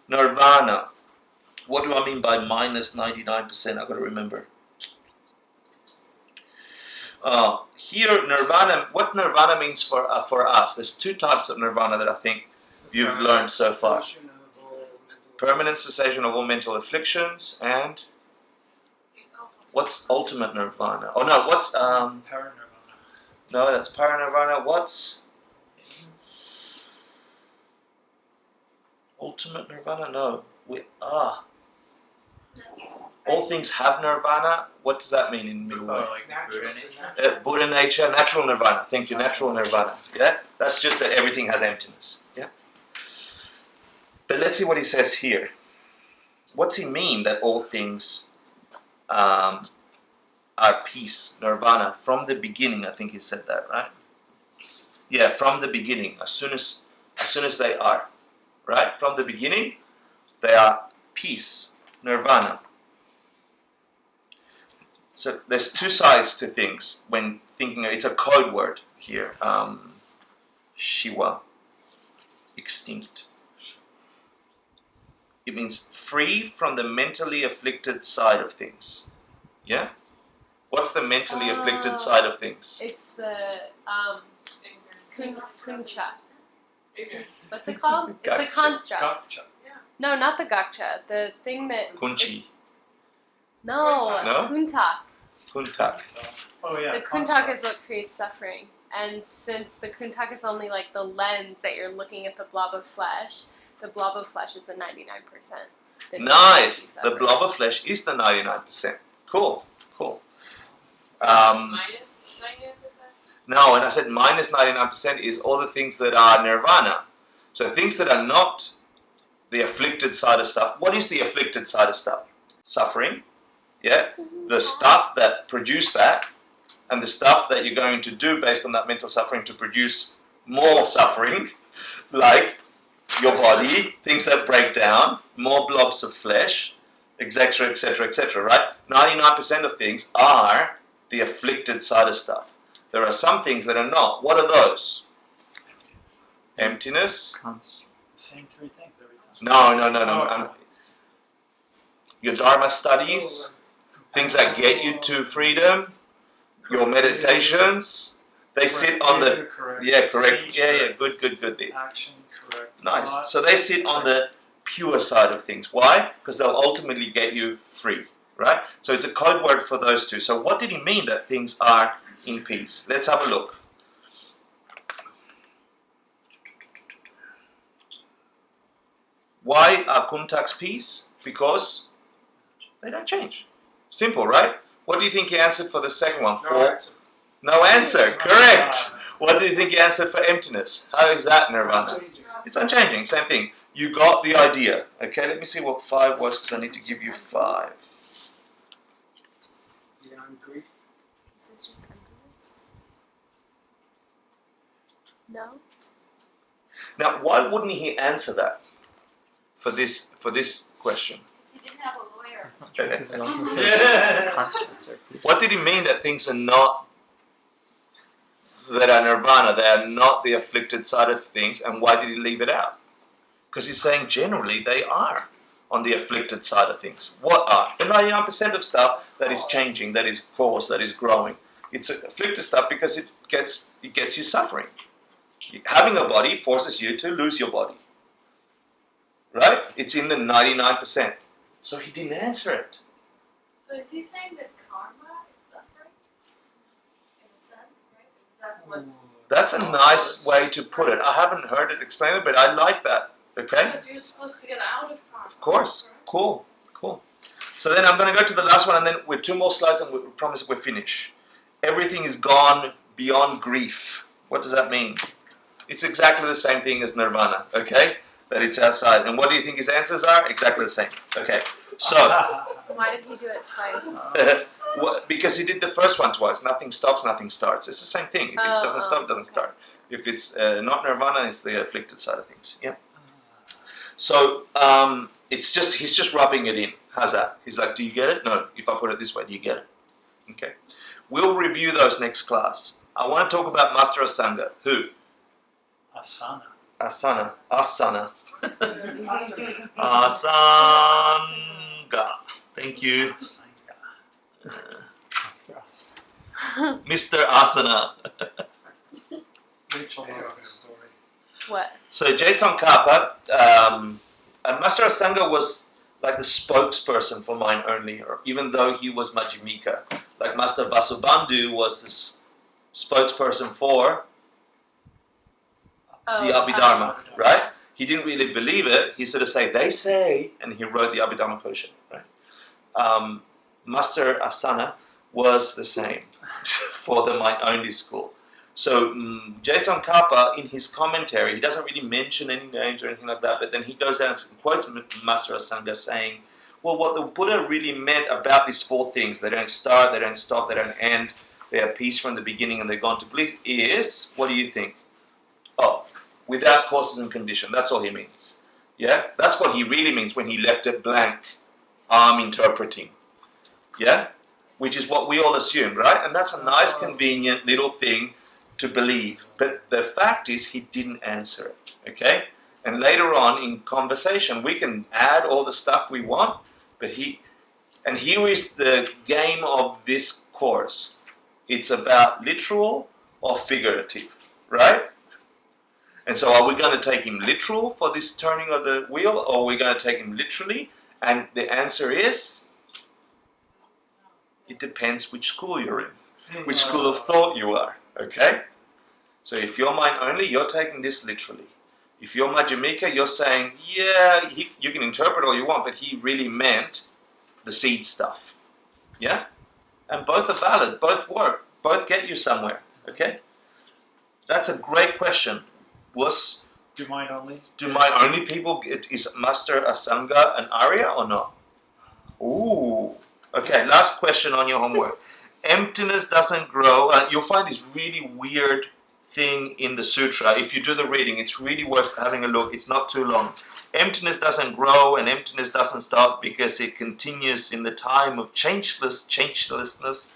Nirvana. What do I mean by minus 99%? I've got to remember. Here, nirvana, what nirvana means for us, there's 2 types of nirvana that I think you've learned so far. Permanent cessation of all mental afflictions, and what's ultimate nirvana? Oh no, what's Paranirvana. no, that's paranirvana. What's ultimate nirvana? No, all things have nirvana. What does that mean in middle way? Like Natural. Buddha nature, natural nirvana. Thank you, natural nirvana. Yeah, that's just that everything has emptiness. Yeah. But let's see what he says here. What's he mean that all things are peace, nirvana, from the beginning? I think he said that, right? Yeah, from the beginning, as soon as they are, right? From the beginning, they are peace, nirvana. So there's 2 sides to things when thinking. It's a code word here. Shiva, extinct. It means free from the mentally afflicted side of things. Yeah? What's the mentally afflicted side of things? It's the kuncha. What's it called? It's a Gotcha. construct. Gotcha. No, not the gakcha. The thing that. Kunchi. No, No? kuntak. Kuntak. Oh yeah. The kuntak is what creates suffering, And since the kuntak is only like the lens that you're looking at the blob of flesh, the blob of flesh is the 99%. that Nice. is The separate. blob of flesh is the 99%. Cool. Cool. Minus 99%? No, and I said minus 99% is all the things that are nirvana. So things that are not the afflicted side of stuff. What is the afflicted side of stuff? Suffering. Yeah. The stuff that produce that, and the stuff that you're going to do based on that mental suffering to produce more suffering, like your body, things that break down, more blobs of flesh, etc., etc., etc., right? 99% of things are the afflicted side of stuff. There are some things that are not. What are those? Emptiness? Construct. The same three things every time. No. Your Dharma studies, things that get you to freedom, your meditations, they sit on the... Correct. Yeah, correct. Speech, Yeah, correct. good. Action, correct. Nice. Thought, So they sit on the pure side of things. Why? Because they'll ultimately get you free, right? So it's a code word for those two. So what did he mean that things are in peace? Let's have a look. Why are kuntaks peace? Because they don't change. Simple, right? What do you think he answered for the second one? No answer. Correct. What do you think he answered for emptiness? How is that nirvana? It's unchanging. Same thing. You got the idea. Okay, let me see what 5 was because I need to give you 5. Beyond grief. Is this just emptiness? No? Now, why wouldn't he answer that for this question? He didn't have a lawyer. Because it also says constructs are peace. What did he mean that things are not, that are nirvana, they are not the afflicted side of things, and why did he leave it out? Because he's saying generally they are on the afflicted side of things. What are? The 99% of stuff that is changing, that is caused, that is growing. It's afflicted stuff because it gets you suffering. Having a body forces you to lose your body. Right? It's in the 99%. So he didn't answer it. So is he saying that karma is suffering? In a sense, right? Because that's what. That's a nice way to put it. I haven't heard it explained, but I like that. Okay? Because you're supposed to get out of karma. Of course. Right? Cool. So then I'm going to go to the last one, and then with 2 more slides, and we promise we're finished. Everything is gone beyond grief. What does that mean? It's exactly the same thing as nirvana, okay? That it's outside. And what do you think his answers are? Exactly the same. Okay. So, Why did he do it twice? because he did the first one twice. Nothing stops, nothing starts. It's the same thing. If it doesn't stop, it doesn't start. If it's not nirvana, it's the afflicted side of things. Yeah. So he's just rubbing it in. How's that? He's like, do you get it? No. If I put it this way, do you get it? Okay. We'll review those next class. I want to talk about Master Asanga. Who? Asana. Asana. Asanga. Thank you. Mr. Asana. Rachel loves this story. What? So Tsongkhapa, Master Asanga was like the spokesperson for Mind Only, or even though he was Majjhimika. Like Master Vasubandhu was the spokesperson for the Abhidharma, right? He didn't really believe it. He sort of say, they say, and he wrote the Abhidharma Kosha, right? Master Asana was the same for the Mind Only school. So Tsongkhapa, in his commentary, he doesn't really mention any names or anything like that, but then he goes down and quotes Master Asanga saying, well, what the Buddha really meant about these 4 things, they don't start, they don't stop, they don't end, they have peace from the beginning and they're gone to bliss, is, what do you think? Oh, without causes and condition, that's all he means. Yeah? That's what he really means when he left it blank, I'm interpreting. Yeah? Which is what we all assume, right? And that's a nice, convenient little thing to believe. But the fact is, he didn't answer it, okay? And later on in conversation, we can add all the stuff we want, but and here is the game of this course. It's about literal or figurative, right? And so are we going to take him literal for this turning of the wheel, or are we going to take him literally? And the answer is, it depends which school you're in, which school of thought you are, okay? So if you're mind only, you're taking this literally. If you're Madhyamika, you're saying, yeah, you can interpret all you want, but he really meant the seed stuff. Yeah? And both are valid, both work, both get you somewhere. Okay? That's a great question. Do mind only? Do mind only people muster a Sangha and Arya or not? Ooh. Okay, last question on your homework. Emptiness doesn't grow. You'll find this really weird thing in the sutra. If you do the reading, it's really worth having a look. It's not too long. Emptiness doesn't grow and emptiness doesn't stop because it continues in the time of changelessness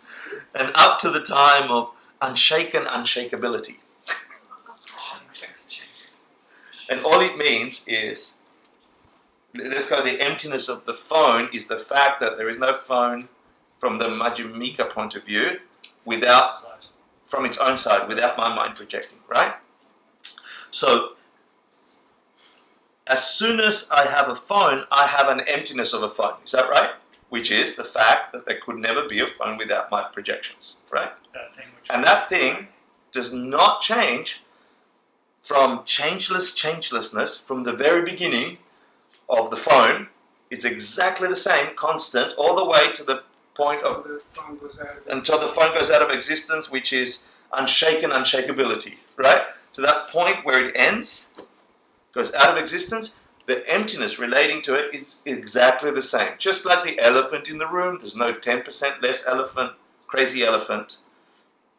and up to the time of unshaken unshakability. And all it means is, let's go, the emptiness of the phone is the fact that there is no phone from the Madhyamika point of view from its own side, without my mind projecting, right? So, as soon as I have a phone, I have an emptiness of a phone. Is that right? Which is the fact that there could never be a phone without my projections, right? And that thing does not change from changelessness from the very beginning of the phone. It's exactly the same, constant, all the way to the point of until the phone goes out of existence, which is unshaken unshakability, right? To that point where it ends, goes out of existence, the emptiness relating to it is exactly the same. Just like the elephant in the room, there's no 10% less elephant, crazy elephant,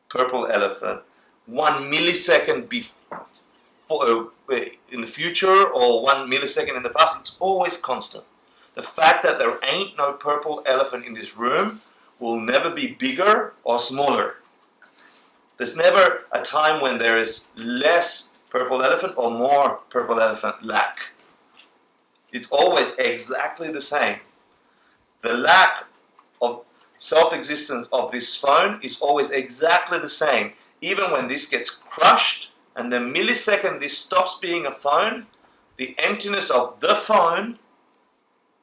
purple elephant. 1 millisecond before, in the future or 1 millisecond in the past, it's always constant. The fact that there ain't no purple elephant in this room will never be bigger or smaller. There's never a time when there is less purple elephant or more purple elephant lack. It's always exactly the same. The lack of self-existence of this phone is always exactly the same. Even when this gets crushed and the millisecond this stops being a phone, the emptiness of the phone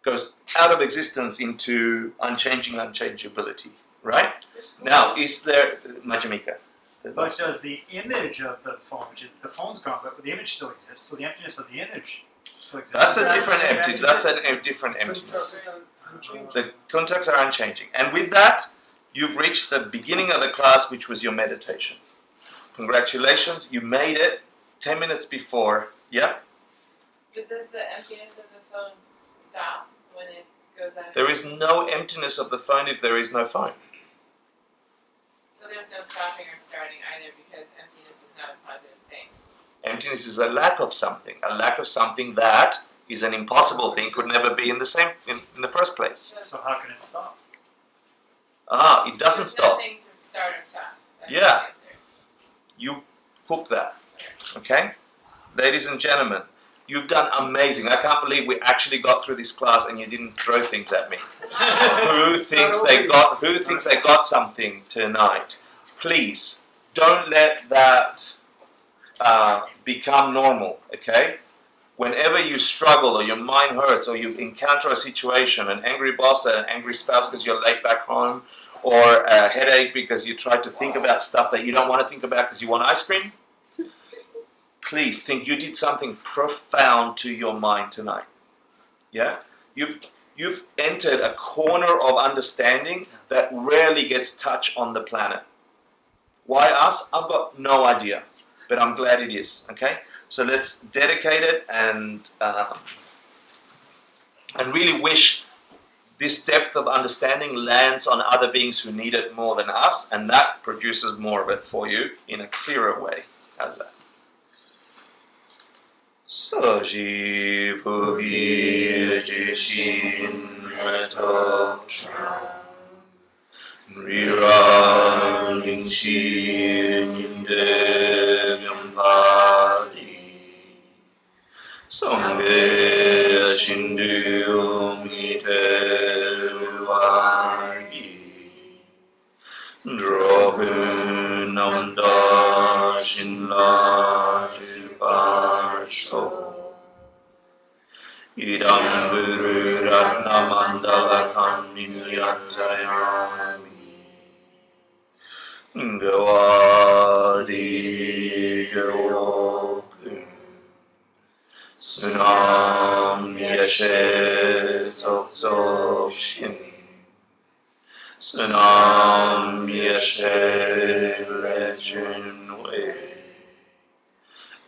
goes out of existence into unchanging unchangeability, right? Now, is there, Madhyamika? But does the image of the phone, which is the phone's gone, but the image still exists, so the emptiness of the image still exists. That's a different emptiness. The contacts are unchanging. And with that, you've reached the beginning of the class, which was your meditation. Congratulations, you made it 10 minutes before. Yeah? But does the emptiness of the phone stop when it goes out? There is no emptiness of the phone if there is no phone. So there's no stopping or starting either because emptiness is not a positive thing. Emptiness is a lack of something that is an impossible thing, could never be in the same in the first place. So how can it stop? It doesn't There's stop. nothing to start or stop. That's Yeah. the answer. You cook that. Okay? Ladies and gentlemen, you've done amazing. I can't believe we actually got through this class and you didn't throw things at me. Who thinks they got something tonight? Please, don't let that become normal, okay? Whenever you struggle or your mind hurts or you encounter a situation, an angry boss, an angry spouse because you're late back home, or a headache because you tried to think about stuff that you don't want to think about because you want ice cream, please think you did something profound to your mind tonight. Yeah? You've entered a corner of understanding that rarely gets touched on the planet. Why us? I've got no idea, but I'm glad it is, okay? So let's dedicate it and really wish this depth of understanding lands on other beings who need it more than us, and that produces more of it for you in a clearer way. How's that? Saji Pugi Jishin Retop Rira Lingshin Yinde Yampadi Sangye Shindu Mite Wargi Drohu Namda Shinla Jiparsho Idam Guru Ratna Mandala Kanyatayami Gawadi Sunam Yeshe Dzog Dzog Shin. Sunam Yeshe Lejun Wei.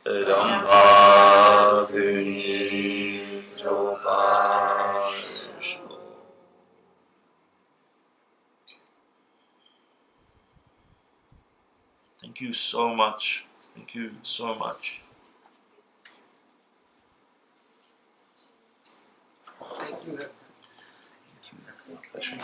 Damba Guni Joba Sho. Thank you so much. Thank you so much. Thank you. Pleasure.